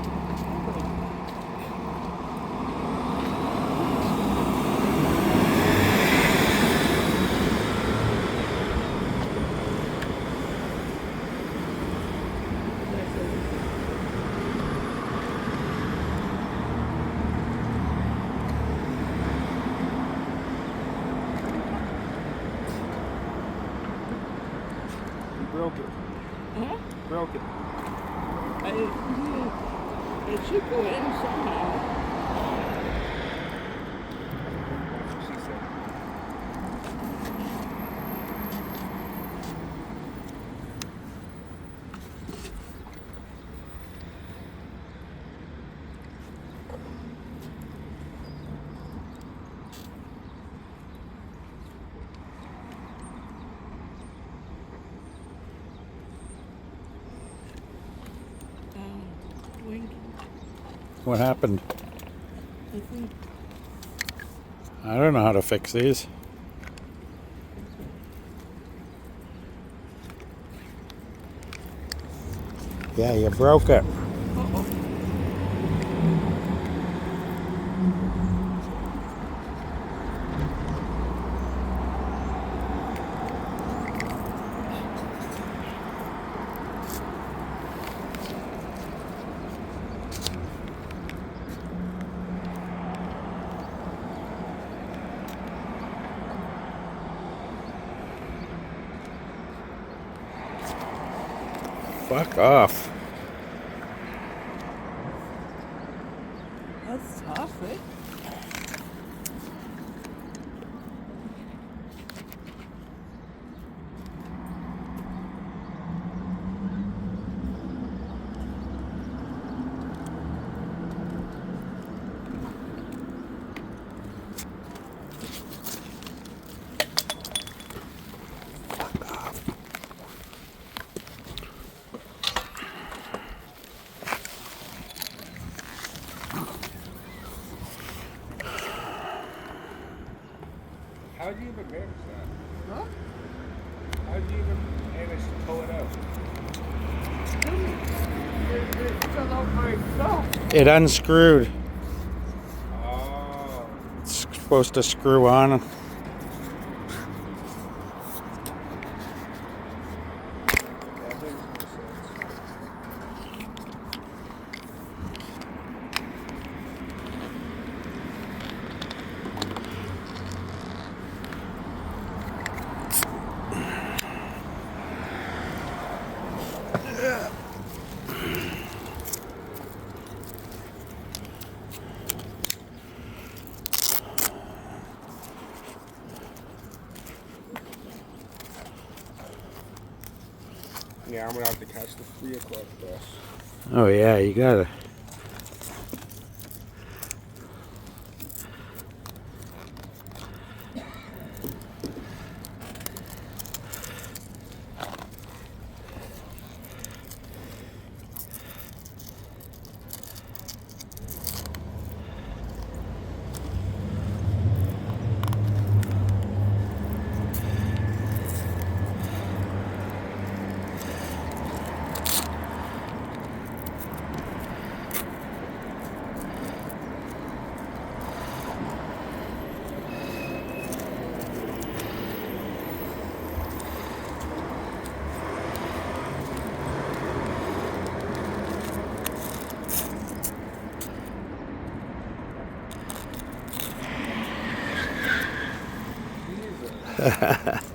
Broke it. Huh? Broke it. It should go in somehow. She said. Dwayne, what happened? I think I don't know how to fix these. Yeah, you broke it. Fuck off. That's tough, eh? How'd you even manage that? Huh? How'd you even manage to pull it out? It fell out by itself. It unscrewed. Oh. It's supposed to screw on. That makes more sense. Yeah, I'm gonna have to catch the 3 o'clock bus. Oh yeah, you gotta.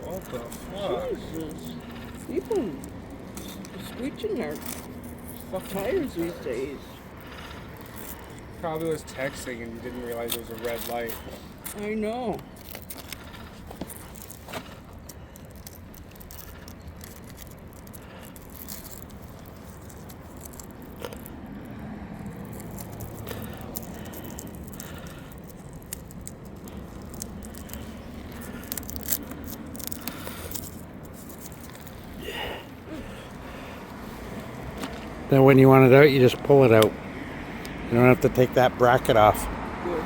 What the fuck? Jesus. People screeching their tires these days. Probably was texting and you didn't realize there was a red light. I know. Then when you want it out, you just pull it out. You don't have to take that bracket off. Good.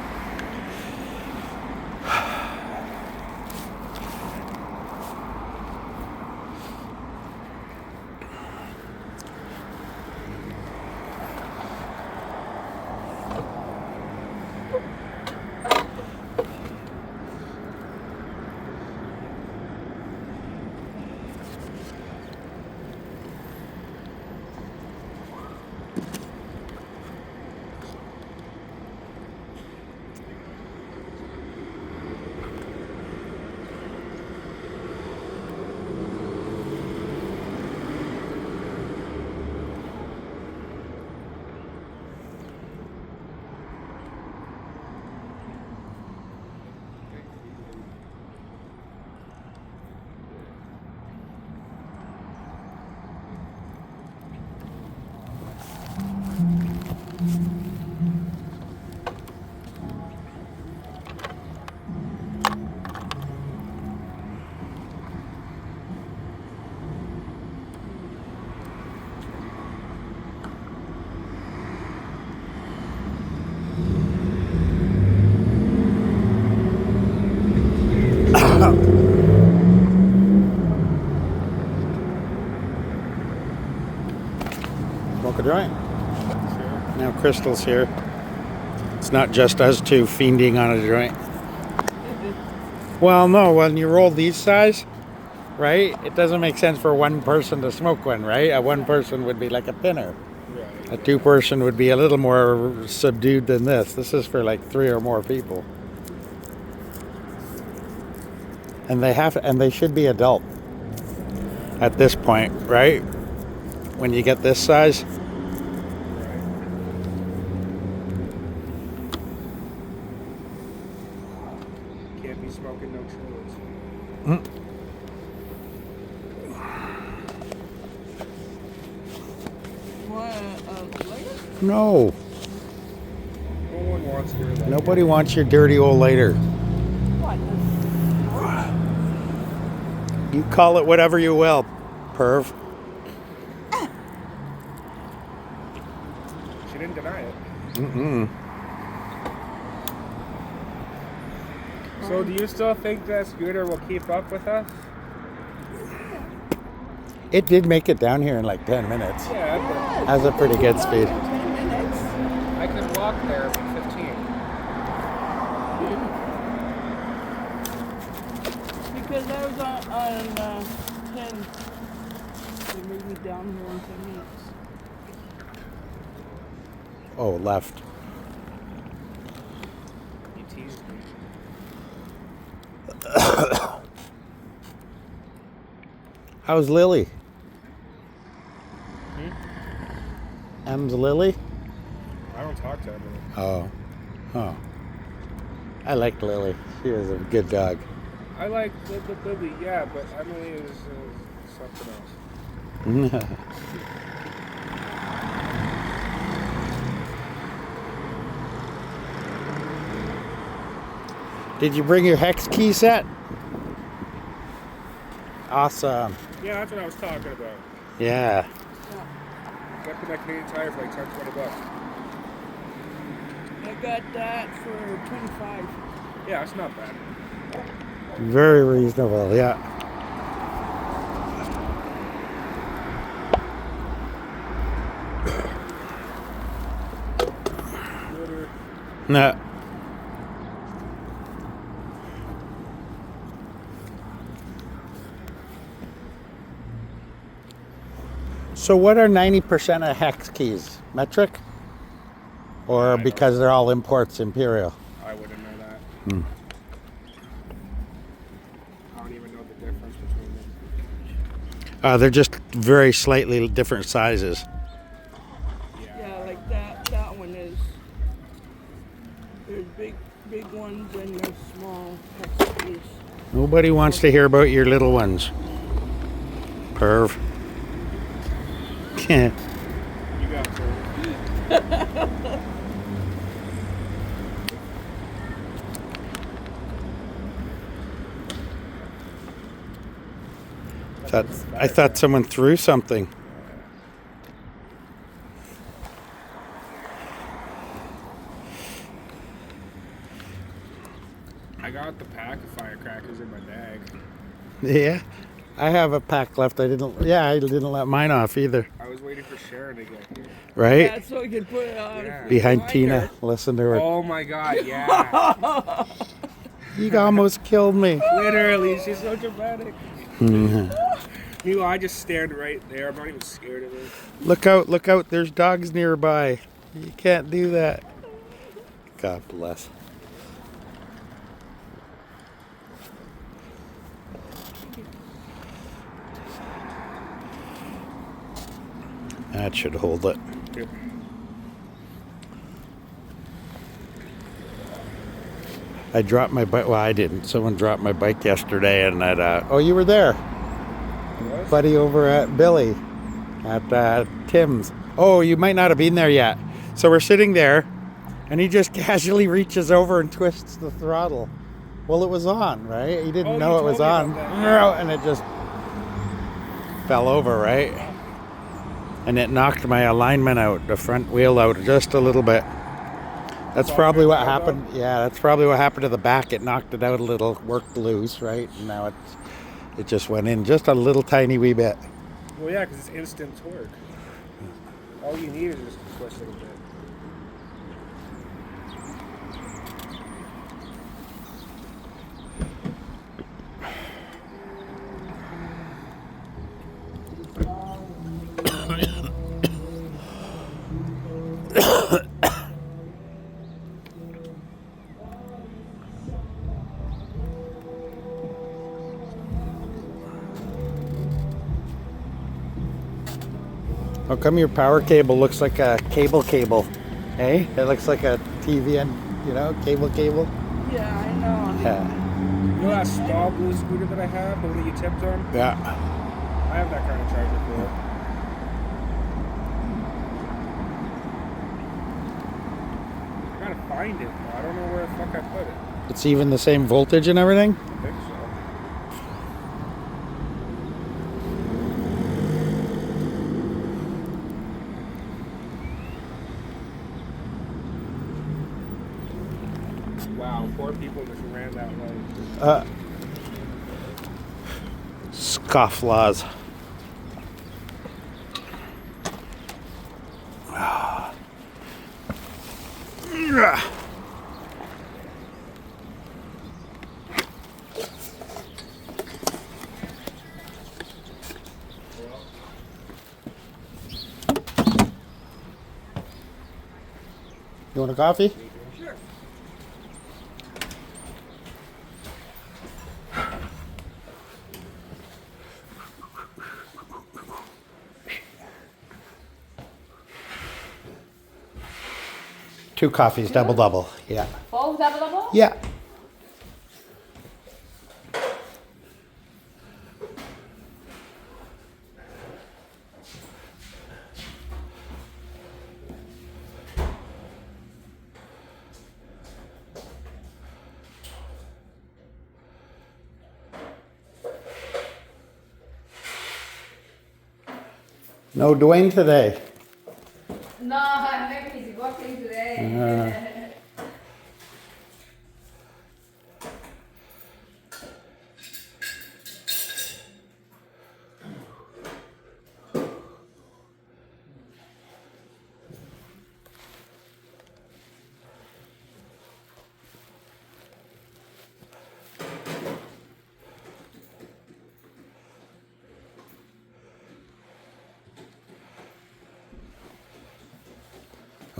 Smoke a joint. Now Crystal's here. It's not just us two fiending on a joint. Well, no, when you roll these size, right, it doesn't make sense for one person to smoke one, right? A one person would be like a thinner. Right. A two person would be a little more subdued than this. This is for like 3 or more people. And they should be adult at this point, right? when you get this size. Can't be smoking no chillers. What? Later? No, No one wants your lighter. nobody wants your dirty old lighter. What? You call it whatever you will, perv. She didn't deny it. Mm-mm. So do you still think that scooter will keep up with us? It did make it down here in like 10 minutes. Yeah, but That's a pretty good speed. 10 minutes. I could walk there in 15. Because I was on 10. They made me down here in 10 minutes. Oh, left. You teased me. How's Lily? M's Lily? I don't talk to Emily. Oh. Oh. I liked Lily. She was a good dog. I like Lily, yeah, but Emily is something else. Did you bring your hex key set? Awesome. Yeah, that's what I was talking about. Yeah. Got the Canadian Tire for like 10, 20 bucks. I got that for 25. Yeah, it's not bad. Very reasonable, yeah. No. So what are 90% of hex keys? Metric? Or because they're all imports, imperial? I wouldn't know that. I don't even know the difference between them. They're just very slightly different sizes. Yeah, like that one is. There's big ones and there's small XPs. Nobody wants to hear about your little ones. Perv. You got to. I thought someone threw something. I got the pack of firecrackers in my bag. Yeah, I have a pack left. I didn't let mine off either. I was waiting for Sharon to get here. Right? Yeah, so we could put it on. Yeah. Behind Tina. Listen to her. Oh my god, yeah. You almost killed me. Literally, she's so dramatic. Meanwhile, I just stand right there. I'm not even scared of her. Look out. There's dogs nearby. You can't do that. God bless. That should hold it. Yep. I dropped my bike. Well, I didn't. Someone dropped my bike yesterday, and oh, you were there, buddy, over at Billy, at Tim's. Oh, you might not have been there yet. So we're sitting there, and he just casually reaches over and twists the throttle. Well, it was on, right? He didn't know it was on, and it just fell over, right? And it knocked my alignment out, the front wheel out just a little bit. That's probably what happened. Yeah, that's probably what happened to the back. It knocked it out a little, worked loose, right? And now it just went in just a little tiny wee bit. Well, yeah, because it's instant torque. All you need is just to twist it a bit. How come your power cable looks like a cable? Hey? It looks like a TV and, cable. Yeah, I know. Yeah. You know that small blue scooter that I have, the one that you tipped on? Yeah. I have that kind of charger for it. I gotta find it. I don't know where the fuck I put it. It's even the same voltage and everything? I think so. Wow, 4 people just ran that way. Scofflaws. You want a coffee? Sure. Two coffees, double. Yeah. Full double? Yeah. No Dwayne today. No, maybe he's working today.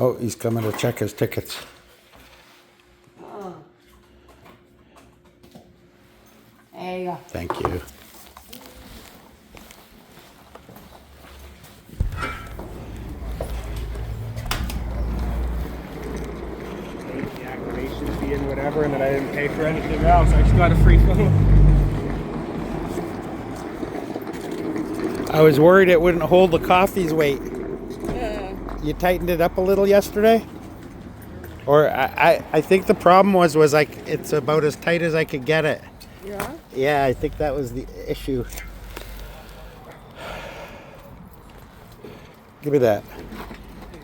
Oh, he's coming to check his tickets. Oh. There you go. Thank you. The activation fee and whatever, and then I didn't pay for anything else. I just got a free phone. I was worried it wouldn't hold the coffee's weight. Yeah. You tightened it up a little yesterday? Or I think the problem was like it's about as tight as I could get it. Yeah? Yeah, I think that was the issue. Give me that.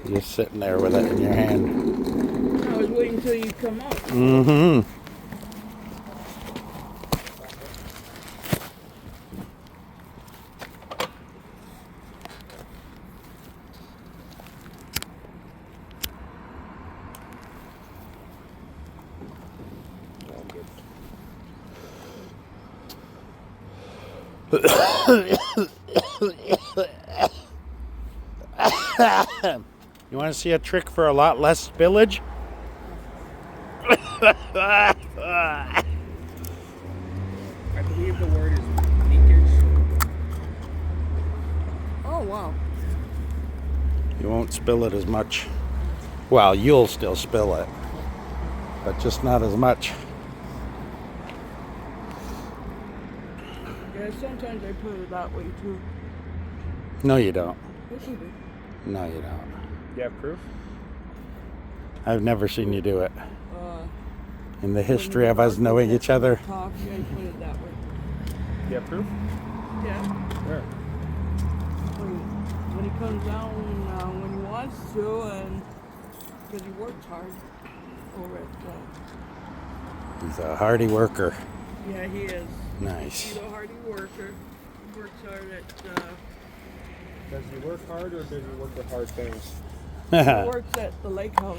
You're sitting there with it in your hand. I was waiting until you come up. Mm-hmm. You want to see a trick for a lot less spillage? I believe the word is leakage. Oh, wow. You won't spill it as much. Well, you'll still spill it, but just not as much. Yeah, sometimes I put it that way too. No, you don't. Yes, you do. No, you don't. You have proof? I've never seen you do it. In the When history you of us knowing each other. Talk, yeah, you put it that way. You have proof? Yeah. Where? When he comes down when he wants to, and because he works hard over at. He's a hardy worker. Yeah, he is. Nice. He's a hardy worker. He works hard at. Does he work hard or does he work with hard things? He works at the lake house.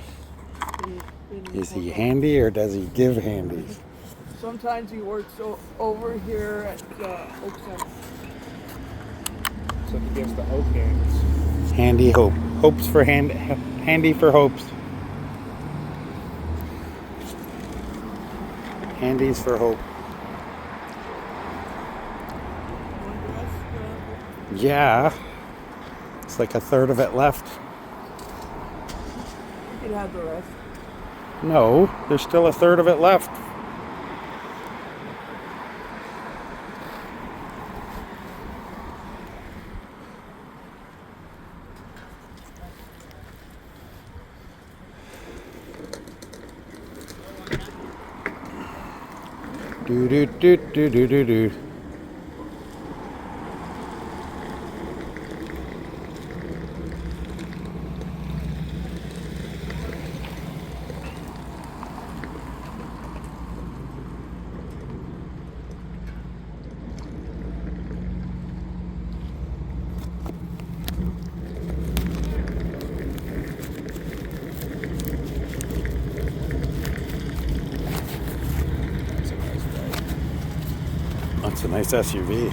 In Is he handy or does he give handies? Sometimes he works over here at Oak Center. So he gives the oak hands. Handy hope. Hopes for handy for hopes. Handies for hope. Yeah. It's like a third of it left. You could have the rest. No, there's still a third of it left. Do do do do do do do. That's a nice SUV.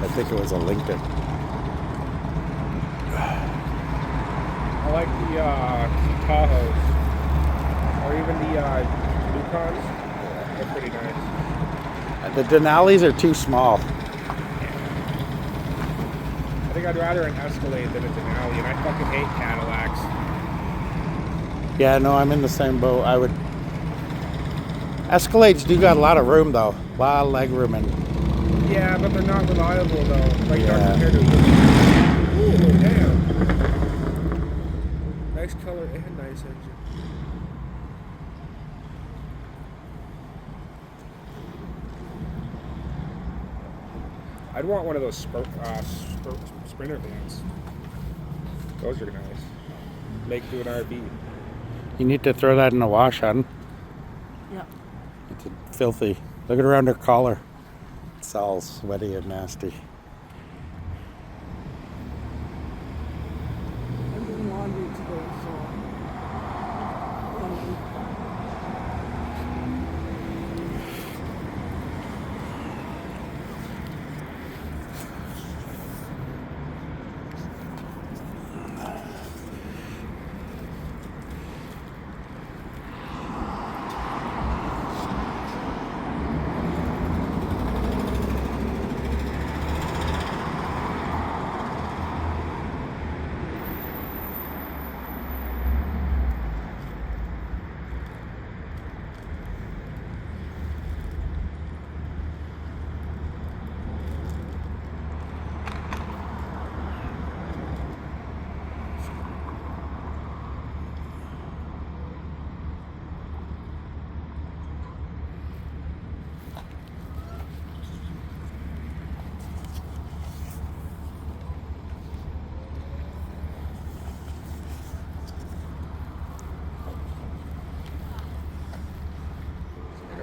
I think it was a Lincoln. I like the Tahoes. Or even the Yukons. They're pretty nice. The Denali's are too small. I think I'd rather an Escalade than a Denali, and I fucking hate Cadillacs. Yeah, no, I'm in the same boat. I would. Escalades do got a lot of room though. A lot of leg room and. Yeah, but they're not reliable though. Like Yeah. not compared to. Ooh, damn. Nice color and nice engine. I'd want one of those Sprinter vans. Those are nice. Make do an RV. You need to throw that in the wash, hon. Yeah. It's filthy. Look at around her collar. It's all sweaty and nasty. I'm doing laundry today, so.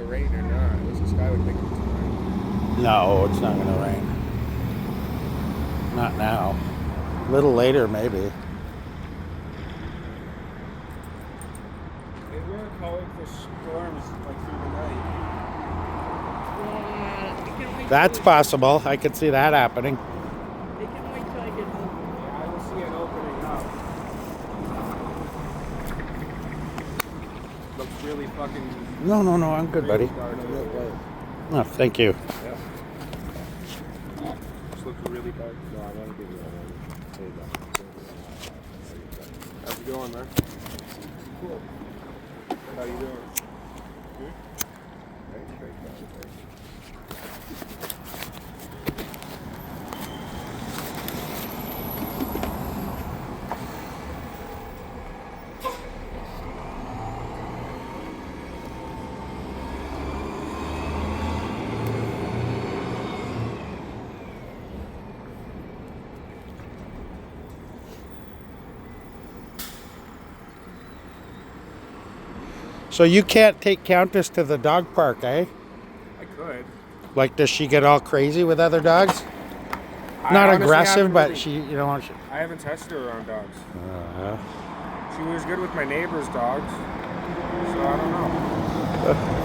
Rain or not, at least the sky would think it's rain. No, it's not gonna rain. Not now. A little later, maybe. They were calling for storms like through the night. Yeah, we can wait That's till possible. I could see that happening. They can wait till I get home. Yeah, I will see it opening up. Looks really fucking. No, I'm good, buddy. Oh, thank you. Yeah. This looks really dark. No, I want to give you that one. There you go. How's it going, man? Cool. How you doing? Good? Very straight down. So you can't take Countess to the dog park, eh? I could. Like, does she get all crazy with other dogs? Not honestly aggressive, haven't but really- she, you know, I haven't tested her around dogs. uh, She was good with my neighbor's dogs, so I don't know.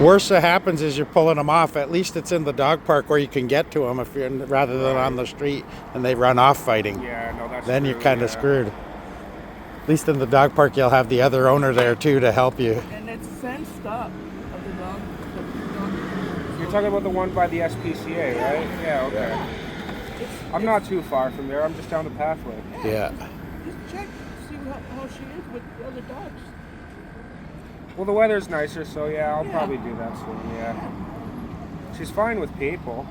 worst that happens is you're pulling them off. At least it's in the dog park where you can get to them if you're rather than on the street and they run off fighting. Yeah, no, that's Then you're true, kind of yeah. screwed. At least in the dog park, you'll have the other owner there too to help you. And it's fenced up of the dog. You're talking about the one by the SPCA, right? Yeah, okay. I'm not too far from there. I'm just down the pathway. Yeah. Just check, see how she is with the other dogs. Well, the weather's nicer, so yeah, I'll probably do that soon, yeah. She's fine with people.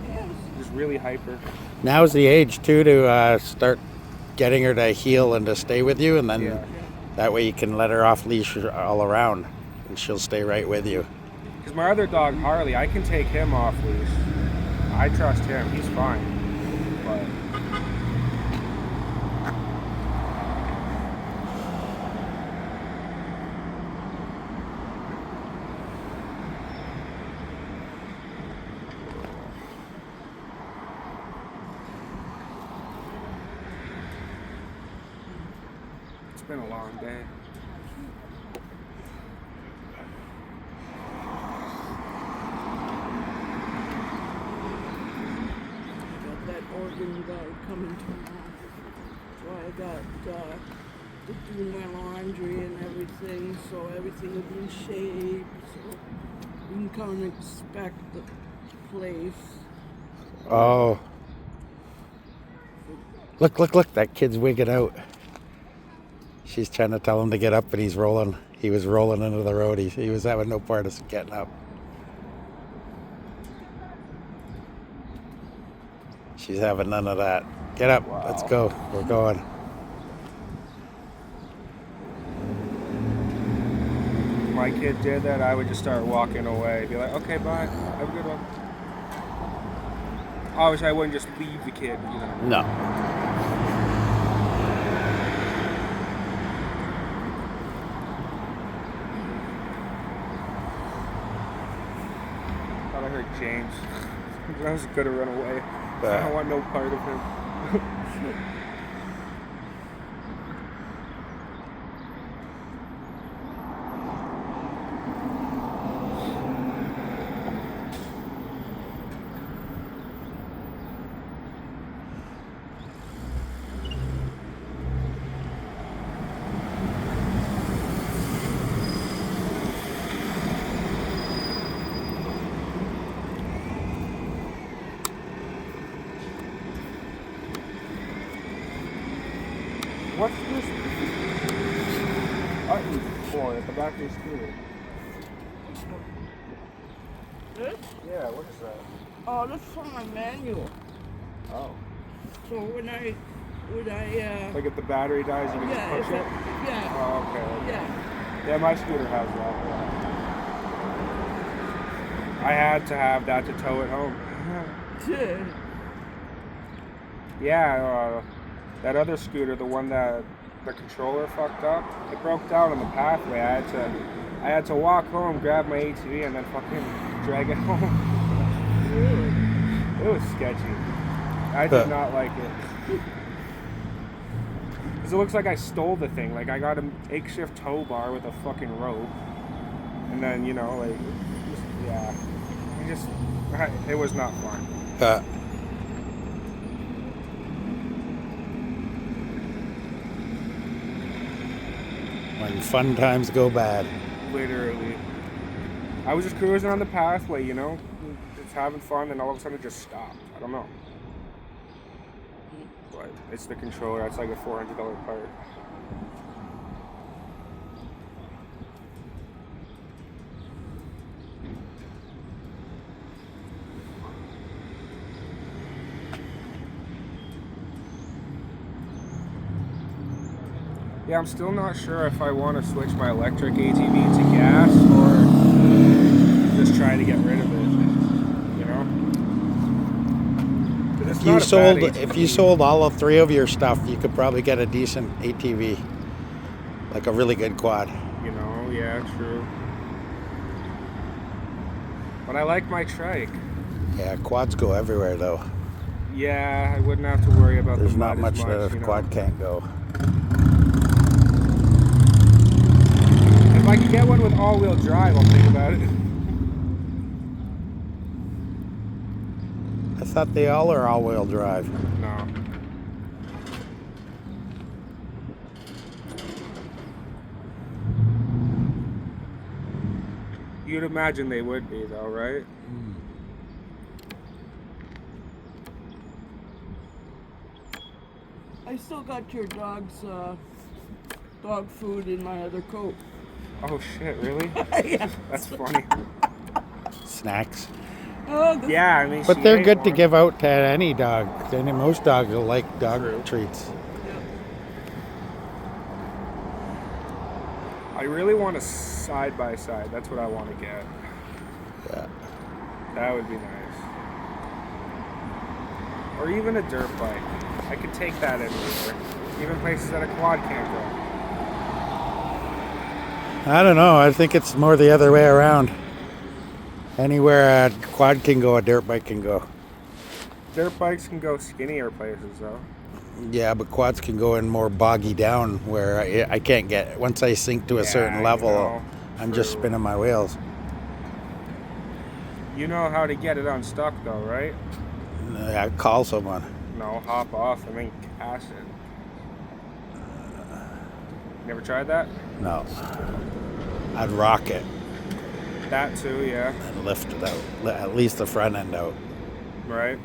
Yes. Just really hyper. Now's the age too to start getting her to heel and to stay with you, and then Yeah. that way you can let her off leash all around, and she'll stay right with you. Because my other dog, Harley, I can take him off leash. I trust him. He's fine. But it's been a long day. That organ guy coming tomorrow. So I got to do my laundry and everything, so everything will be in shape. So you can come and inspect the place. Oh. Look, that kid's wigging out. She's trying to tell him to get up, and he's rolling. He was rolling into the road. He was having no part of getting up. She's having none of that. Get up. Wow. Let's go. We're going. If my kid did that, I would just start walking away. Be like, okay, bye. Have a good one. Obviously, I wouldn't just leave the kid, you know. No. Thought I heard James. I was gonna run away. I don't want no part of him. What's this button for at the back of your scooter? This? Yeah, what is that? Oh, this is for my manual. Oh. So when I Like if the battery dies, you can just push it? Yeah. Oh, okay. Yeah. Yeah, my scooter has that. I had to have that to tow it home. Yeah, that other scooter, the one that the controller fucked up, it broke down on the pathway. I had to walk home, grab my ATV, and then fucking drag it home. It was sketchy. I did not like it. Because it looks like I stole the thing. Like I got a makeshift tow bar with a fucking rope, and then it was not fun. When fun times go bad. Literally. I was just cruising on the pathway, just having fun, and all of a sudden it just stopped. I don't know. But it's the controller. That's like a $400 part. Yeah, I'm still not sure if I want to switch my electric ATV to gas or just try to get rid of it. If you sold all 3 of your stuff, you could probably get a decent ATV, like a really good quad. Yeah, true. But I like my trike. Yeah, quads go everywhere though. Yeah, I wouldn't have to worry about There's the not mud much that a quad can't go. If I could get one with all-wheel drive, I'll think about it. I thought they all are all-wheel drive. No. You'd imagine they would be, though, right? I still got your dog's dog food in my other coat. Oh shit! Really? Yeah. That's funny. Snacks. Oh, Yeah, I mean. But she they're ate good to one. give out to any dog. Most dogs will like dog True. treats. I really want a side by side. That's what I want to get. Yeah. That would be nice. Or even a dirt bike. I could take that anywhere. Even places that a quad can't go. I don't know. I think it's more the other way around. Anywhere a quad can go, a dirt bike can go. Dirt bikes can go skinnier places, though. Yeah, but quads can go in more boggy down where I can't get. Once I sink to a certain level, I'm just true. spinning my wheels. You know how to get it unstuck, though, right? I call someone. No, hop off and then cast it. Never tried that? No. I'd rock it That too, yeah. and lift it out. At least the front end out. Right.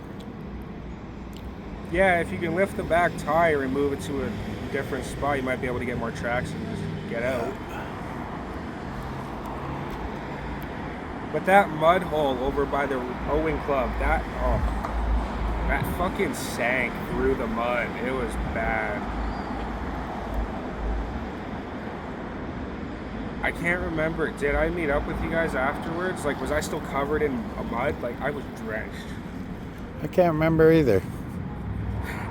Yeah, if you can lift the back tire and move it to a different spot, you might be able to get more traction and just get out. But that mud hole over by the rowing club, that fucking sank through the mud. It was bad. I can't remember. Did I meet up with you guys afterwards? Like, was I still covered in mud? Like, I was drenched. I can't remember either.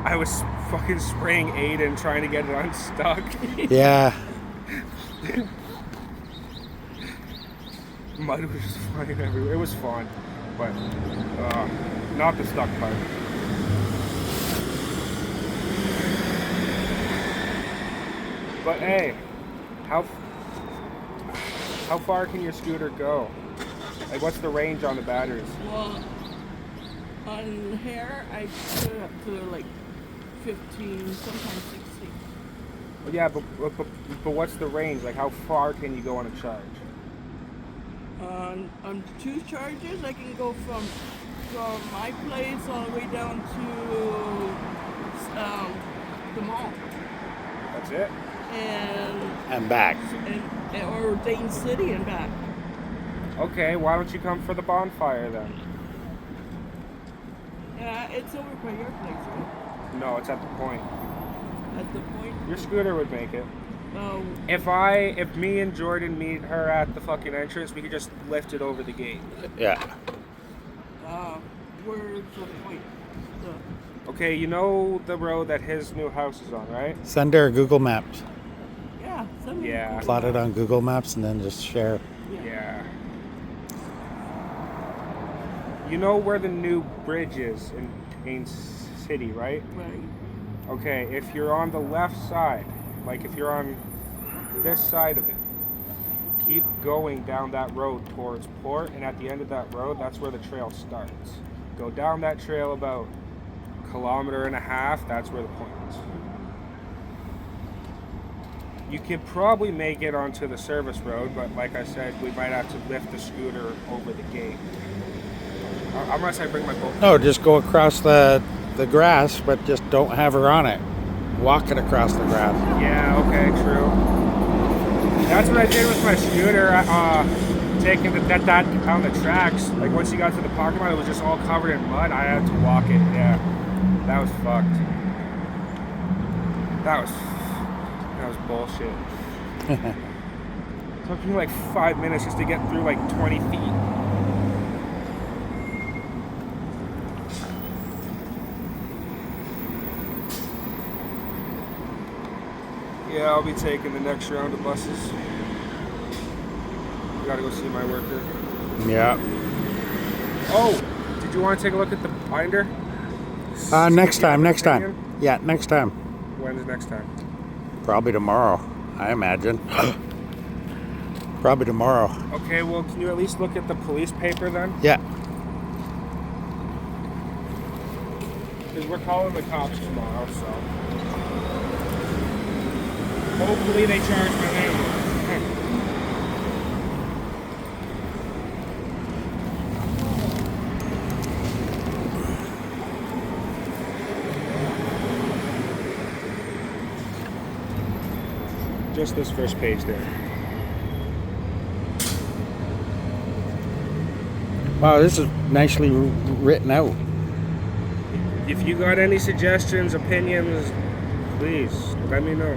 I was fucking spraying Aiden trying to get it unstuck. Yeah. Mud was just flying everywhere. It was fun, but not the stuck part. But hey, how far can your scooter go? Like, what's the range on the batteries? Well, on hair, I put it up to like 15, sometimes 16. Well, yeah, but what's the range? Like, how far can you go on a charge? On 2 charges, I can go from my place all the way down to the mall. That's it? And back. Or Dane City and back. Okay, why don't you come for the bonfire then? Yeah, it's over by your place, right? No, it's at the point. At the point? Your scooter would make it. Oh. If me and Jordan meet her at the fucking entrance, we could just lift it over the gate. Yeah. Where's the point? Okay, you know the road that his new house is on, right? Send her Google Maps. Yeah, send me. Yeah. Plot it on Google Maps and then just share. Yeah. You know where the new bridge is in Dane City, right? Right. Okay, if you're on the left side, like if you're on this side of it, keep going down that road towards Port, and at the end of that road, that's where the trail starts. Go down that trail about 1.5 kilometers, that's where the point is. You could probably make it onto the service road, but like I said, we might have to lift the scooter over the gate. Unless I bring my boat. No, just go across the grass, but just don't have her on it. Walk it across the grass. Yeah, okay, true. That's what I did with my scooter, taking that down the tracks. Like, once you got to the parking lot, it was just all covered in mud. I had to walk it, yeah. That was fucked. That was bullshit. It took me like 5 minutes just to get through like 20 feet. Yeah, I'll be taking the next round of buses. I gotta go see my worker. Yeah. Oh, did you want to take a look at the binder? Next time. Yeah, next time. When's next time? Probably tomorrow, I imagine. Probably tomorrow. Okay, well, can you at least look at the police paper then? Yeah. Because we're calling the cops tomorrow, so. Hopefully they charge my landlord. Just this first page there. Wow, this is nicely written out. If you got any suggestions, opinions, please let me know.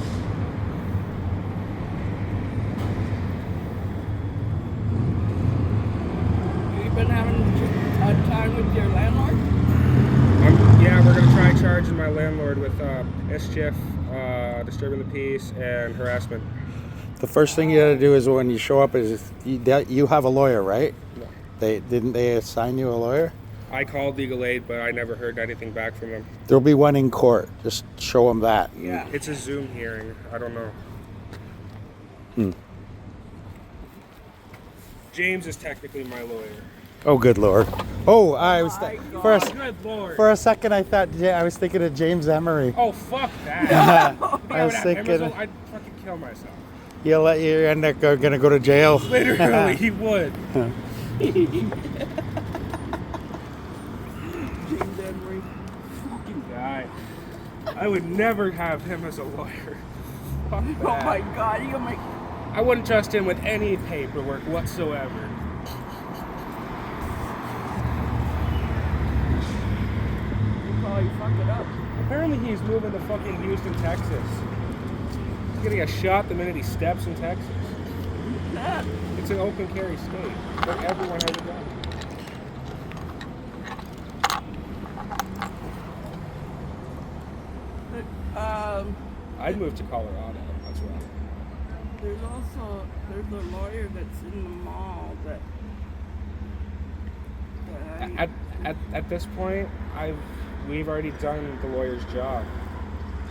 You've been having a time with your landlord? Yeah, we're gonna try charging my landlord with mischief, disturbing the peace, and harassment. The first thing you gotta do is when you show up is you have a lawyer, right? No. Didn't they assign you a lawyer? I called legal aid, but I never heard anything back from them. There'll be one in court. Just show them that. Yeah. It's a Zoom hearing. I don't know. Hmm. James is technically my lawyer. Oh, good lord. Oh, I was Good lord. for a second I thought I was thinking of James Emery. Oh, fuck that. I was thinking I'd fucking kill myself. you'll end up gonna go to jail. Literally, he would. James Emery. Fucking guy. I would never have him as a lawyer. Fuck Oh that. my god, you make. I wouldn't trust him with any paperwork whatsoever. You fuck it up. Apparently he's moving to fucking Houston, Texas. He's getting a shot the minute he steps in Texas. That. It's an open carry state. But everyone has a gun. I'd move to Colorado. That's right. There's a lawyer that's in the mall that At this point, we've already done the lawyer's job.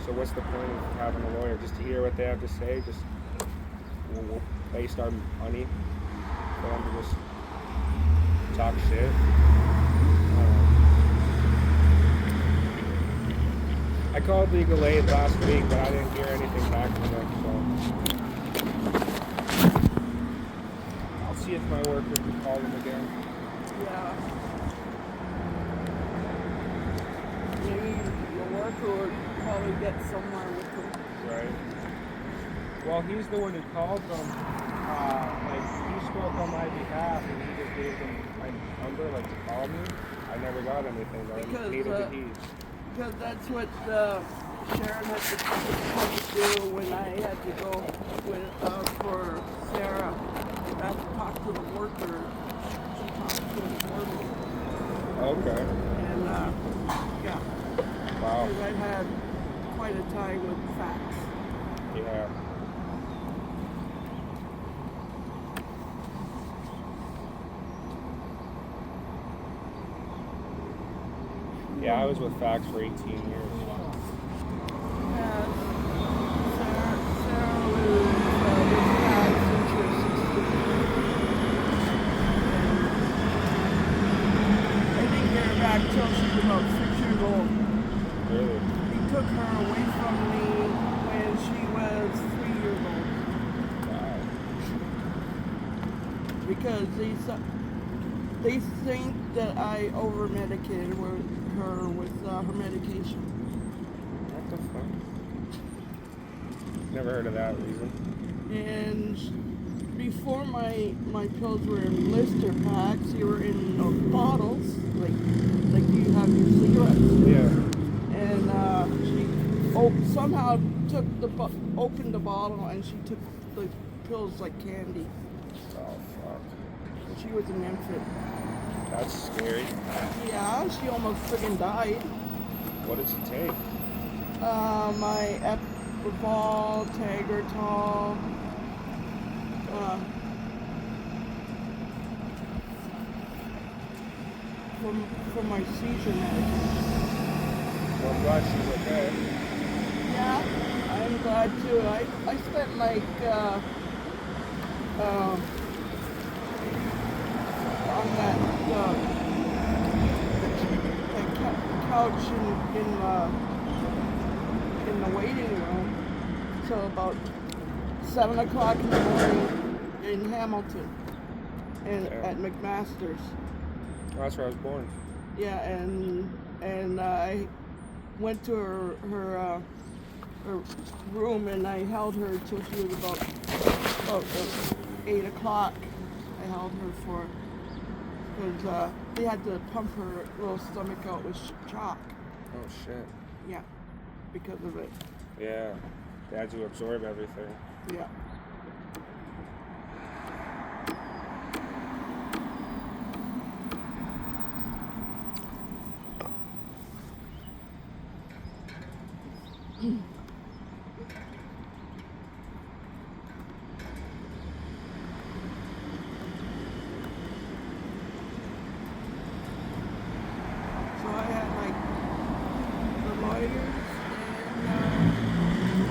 So what's the point of having a lawyer? Just to hear what they have to say? Just we'll waste our money for them to just talk shit. I called legal aid last week, but I didn't hear anything back from them. So I'll see if my worker can call them again. yeah. Maybe your worker would probably get somewhere with him. Right. Well, he's the one who called them. He spoke on my behalf, and he just gave them my number, to call me. I never got anything. I needed the keys. Because that's what Sharon had to do when I had to go for Sarah. I had to talk to the worker. She talked to the worker. Okay. And yeah. Wow. Because I've had quite a time with facts. Yeah. Yeah, I was with Fax for 18 years. And Sarah was with facts since she was 16. I didn't get her back till she was about 6 years old. Really? He took her away from me when she was 3 years old. Wow. Because they think that I over medicated her with her medication. What the fuck? Never heard of that reason. And before my pills were in blister packs, they were in those bottles, like you have your cigarettes. Yeah. And she somehow opened the bottle and she took the pills like candy. Oh, fuck. And she was an infant. That's scary. Yeah, she almost friggin' died. What did she take? My Epivol, Tegretol, for my seizure medication. Well, I'm glad she's okay. Yeah, I'm glad too. I spent on that couch in the waiting room till about 7 o'clock in the morning in Hamilton at McMaster's. That's where I was born. Yeah, and I went to her her room, and I held her till she was about 8 o'clock. I held her for, because they had to pump her little stomach out with chalk. Oh shit. Yeah, because of it. Yeah. They had to absorb everything. Yeah. So I had like the lawyers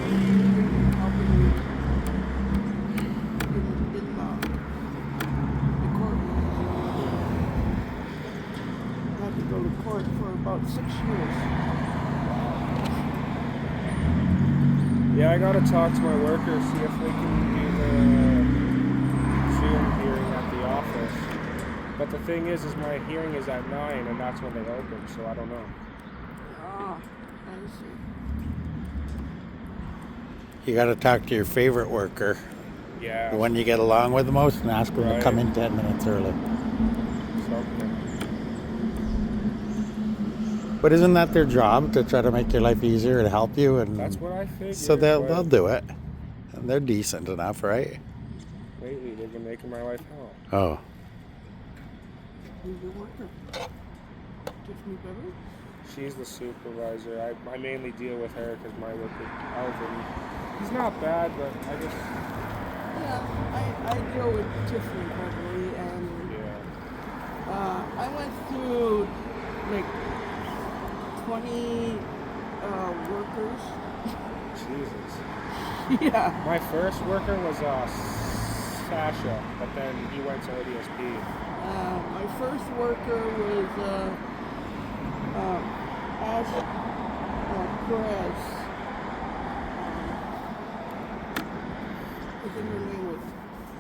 and helping me in the courtroom. I had to go to court for about 6 years. Yeah, I gotta talk to my workers, see if they can do the Zoom hearing at the office. But the thing is my hearing is at 9 and that's when they open, so I don't know. Ah, I see. You got to talk to your favorite worker, Yeah. the one you get along with the most, and ask them to come Right. in 10 minutes early. Something. But isn't that their job, to try to make your life easier and help you? And That's what I figured. so they'll but do it. And they're decent enough, right? lately they've been making my life hell. Oh. Who's your worker? Tiffany Beverly? She's the supervisor. I mainly deal with her because my worker, Alvin, he's not bad, but I just, Yeah, I deal with Tiffany Beverly, and yeah. I went through like 20 workers. Jesus. Yeah. My first worker was Sasha, but then he went to ODSP. My first worker was Ash Perez. I think her name was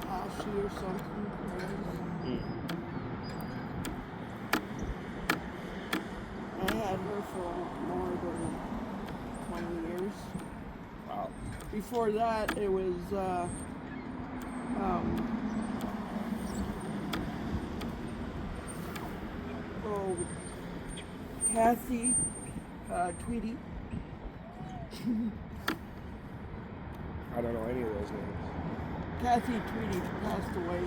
Ashley or something. Perez. I had her for more than 20 years. Wow. Before that, it was Kathy Tweedy. I don't know any of those names. Kathy Tweedy passed away.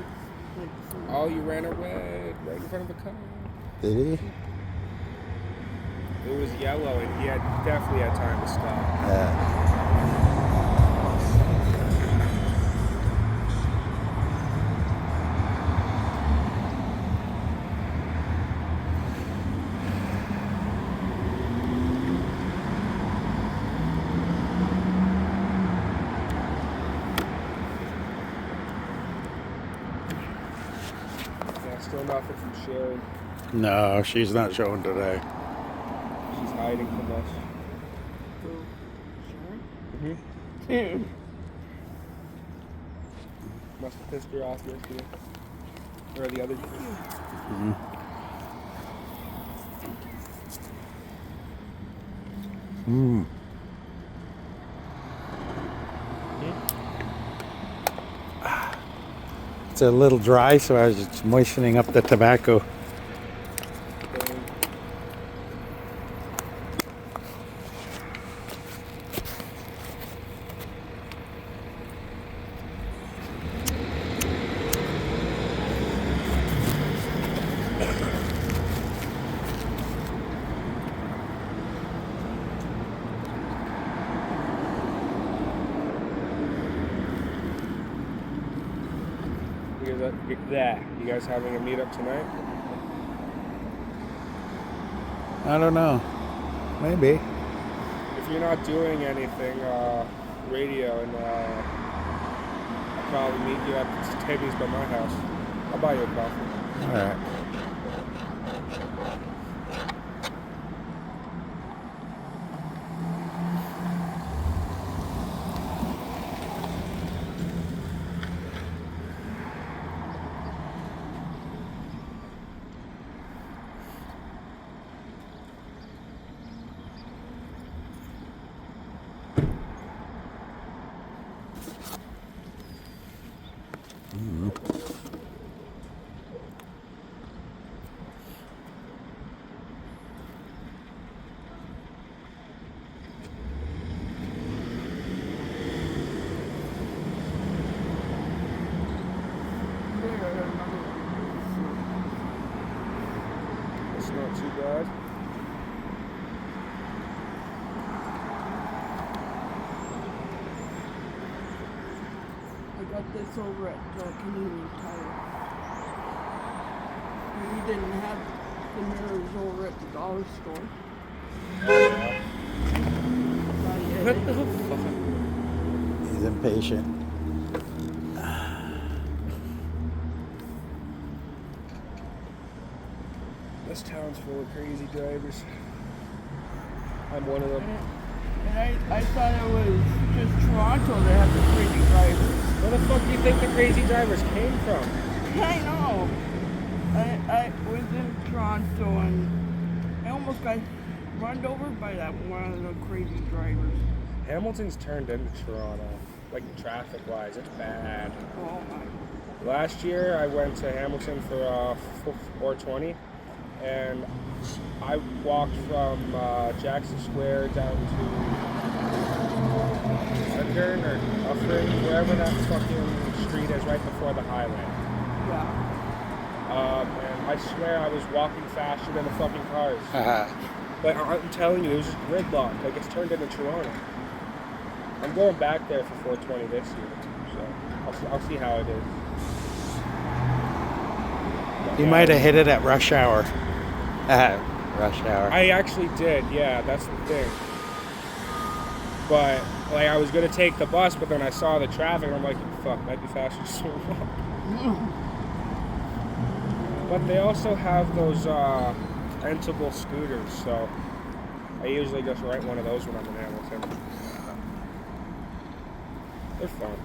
Like, Oh, you ran away right in front of the car. Did he? It was yellow, and he definitely had time to stop. Yeah. Yeah, still nothing from Sherry. No, she's not showing today. She's hiding from us. Sharon? Must have pissed her off yesterday. Or the other day. It's a little dry, so I was just moistening up the tobacco. You guys having a meetup tonight? I don't know. Maybe. If you're not doing anything, radio, and I'll probably meet you at Tammy's by my house. I'll buy you a coffee. All right. It's not too bad. I got this over at Canadian Tire. We didn't have the mirrors over at the dollar store. What the fuck? He's impatient. This town's full of crazy drivers. I'm one of them. And I thought it was just Toronto that had the crazy drivers. Where the fuck do you think the crazy drivers came from? I know. I was in Toronto and I almost got run over by that one of the crazy drivers. Hamilton's turned into Toronto, like traffic-wise. It's bad. Oh my. Last year, I went to Hamilton for 420, and I walked from Jackson Square down to Sundern or Ufford, wherever that fucking street is right before the highway. Yeah. And I swear I was walking faster than the fucking cars. But I'm telling you, it was just gridlock. Like, it's turned into Toronto. I'm going back there for 420 this year, so I'll see how it is. You might have hit it at rush hour. Rush hour. I actually did, yeah, that's the thing. But, like, I was going to take the bus, but then I saw the traffic, and I'm like, fuck, might be faster to slow up. But they also have those rentable scooters, so I usually just rent one of those when I'm in Hamilton. They're fun.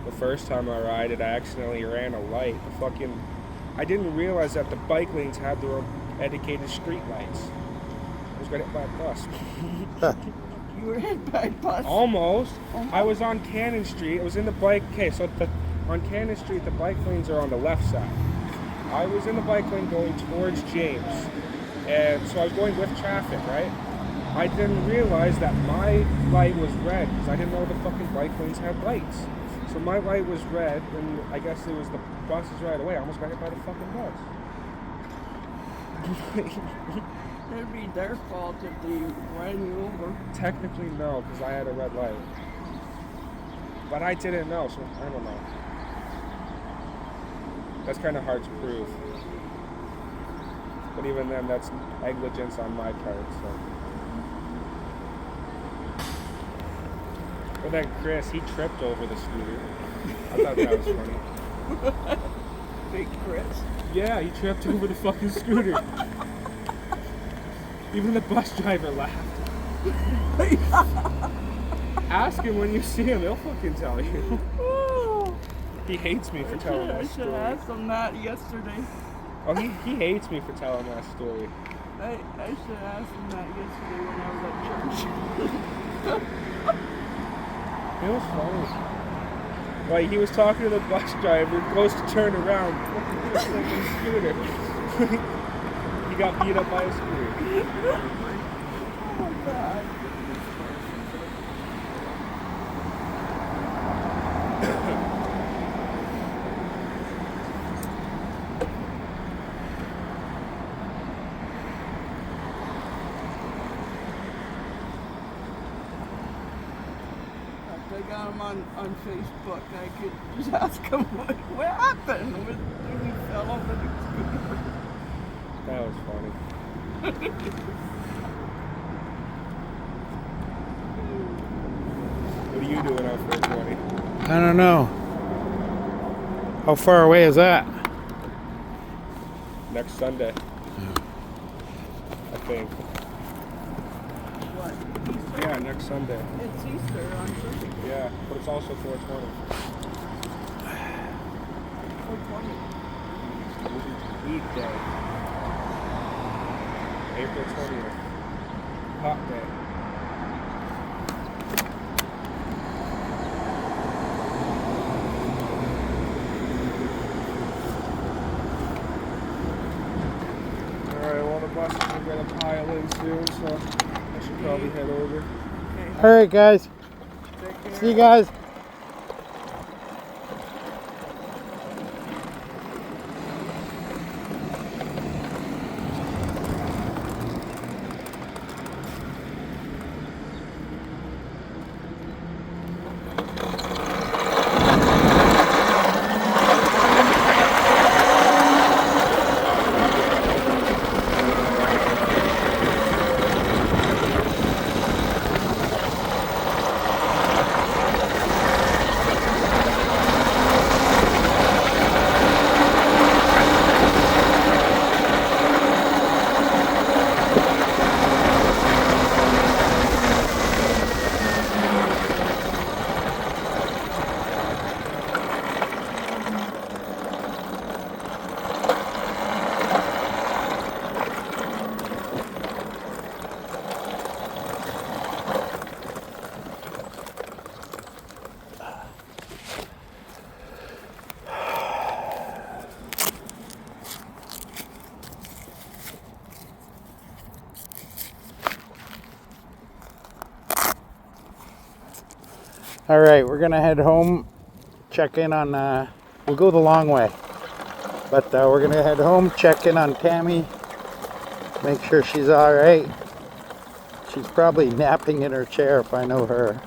The first time I ride it, I accidentally ran a light. I didn't realize that the bike lanes had their own dedicated street lights. I was got hit by a bus. You were hit by a bus? Almost. I was on Cannon Street. It was in the bike. Okay, so on Cannon Street, the bike lanes are on the left side. I was in the bike lane going towards James, and so I was going with traffic, right? I didn't realize that my light was red because I didn't know the fucking bike lanes had lights. So my light was red, and I guess it was the buses right away. I almost got hit by the fucking bus. It'd be their fault if they ran you over. Technically, no, because I had a red light. But I didn't know, so I don't know. That's kind of hard to prove. But even then, that's negligence on my part, so. But then Chris, he tripped over the scooter. I thought that was funny. Big Chris. Yeah, he tripped over the fucking scooter. Even the bus driver laughed. Ask him when you see him, he'll fucking tell you. He hates me for telling that story. I should have asked him that yesterday. Oh, he hates me for telling that story. I should have asked him that yesterday when I was at church. It was funny. Like, he was talking to the bus driver, goes to turn around, fucking scooter. He got beat up by a scooter. Oh, God. I got him on Facebook. I could just ask him what happened when he fell over the scooter. That was funny. What are you doing on 420? I don't know. How far away is that? Next Sunday. I think. What? Easter? Yeah, next Sunday. It's Easter on Sunday. Yeah, but it's also 420. 420. Eat day. April 20th. Hot day. Alright, well the bus is going to pile in soon, so I should probably head over. Okay. All right, guys. Take care. See you guys. All right, we're gonna head home, check in on, we'll go the long way, but we're gonna head home, check in on Tammy, make sure she's all right. She's probably napping in her chair if I know her.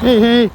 Hey, hey.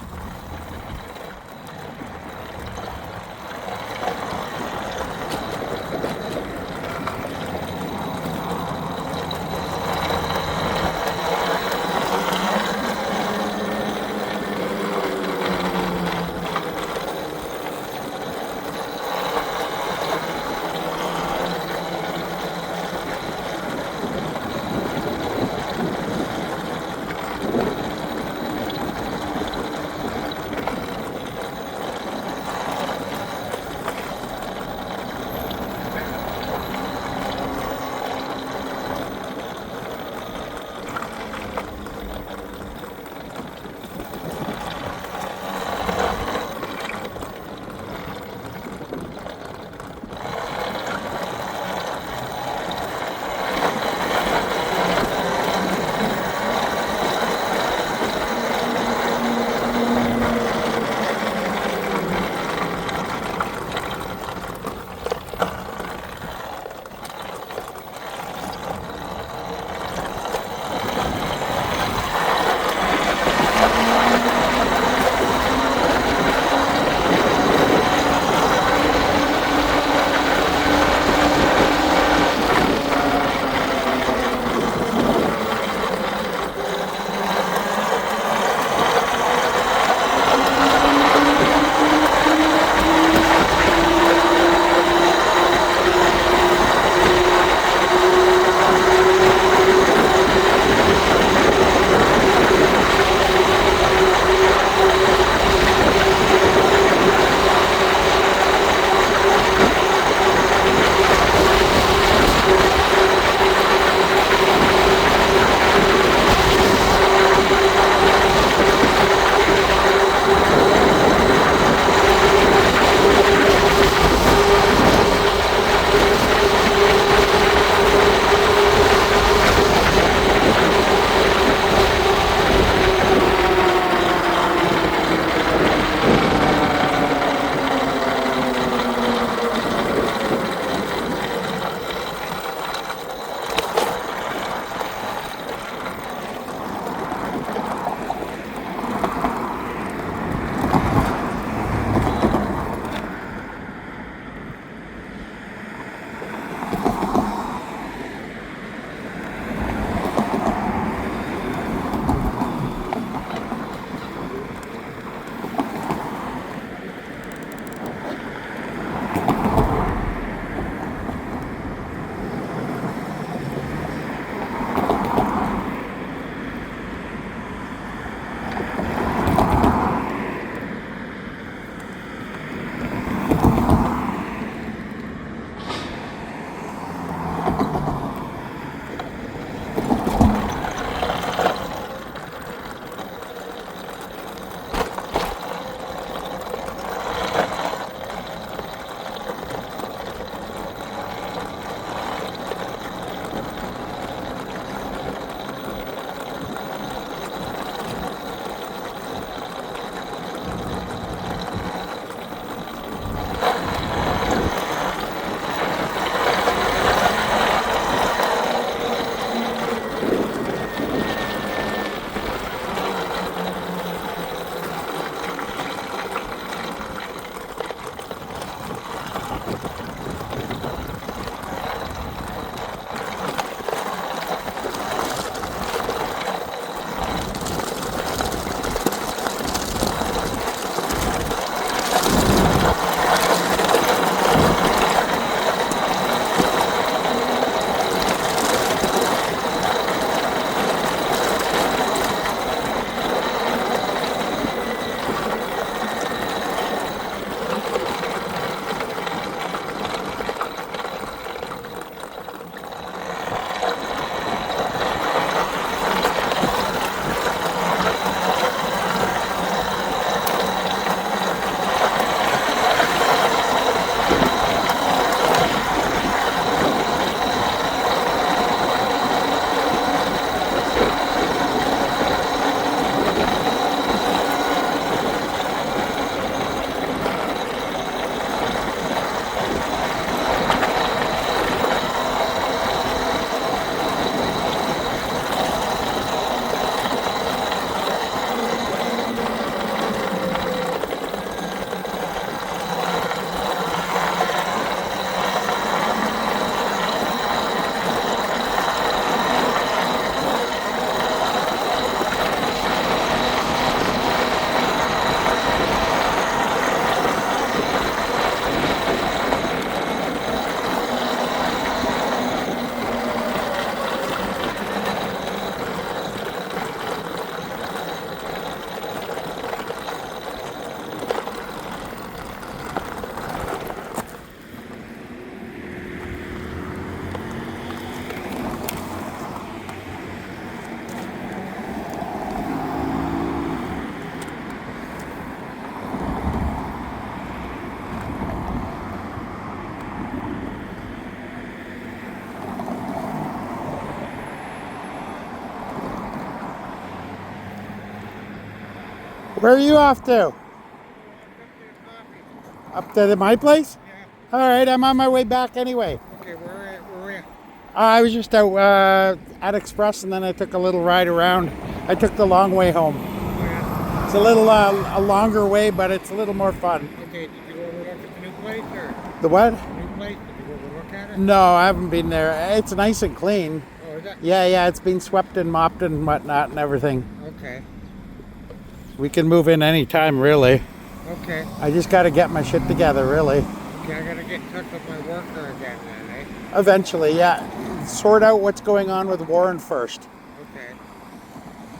Where are you off to? Up to my place? Yeah. All right, I'm on my way back anyway. Okay, where are you? I was just out at Express, and then I took a little ride around. I took the long way home. Oh, yeah. It's a little a longer way, but it's a little more fun. Okay, did you overlook at the new place or The what? new place? Did you overlook at it? No, I haven't been there. It's nice and clean. Oh, is that? Yeah, it's been swept and mopped and whatnot and everything. Okay. We can move in any time, really. Okay. I just got to get my shit together, really. Okay, I gotta get in touch with my worker again then, eh? Eventually, yeah. Sort out what's going on with Warren first. Okay.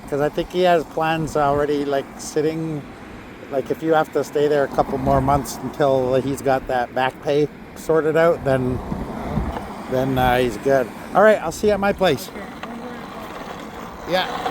Because I think he has plans already, like sitting, like if you have to stay there a couple more months until he's got that back pay sorted out, then he's good. All right, I'll see you at my place. Yeah.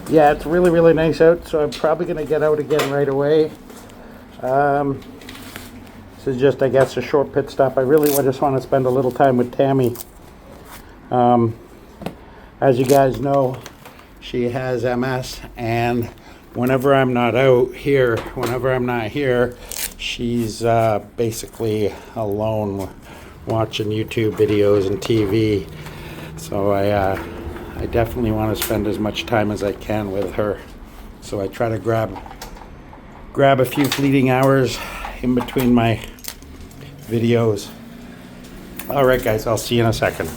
Yeah, it's really, really nice out, so I'm probably going to get out again right away. This is just, I guess, a short pit stop. I really just want to spend a little time with Tammy. As you guys know, she has MS, and whenever I'm not here, she's basically alone watching YouTube videos and TV. So I definitely want to spend as much time as I can with her. So I try to grab a few fleeting hours in between my videos. All right, guys, I'll see you in a second.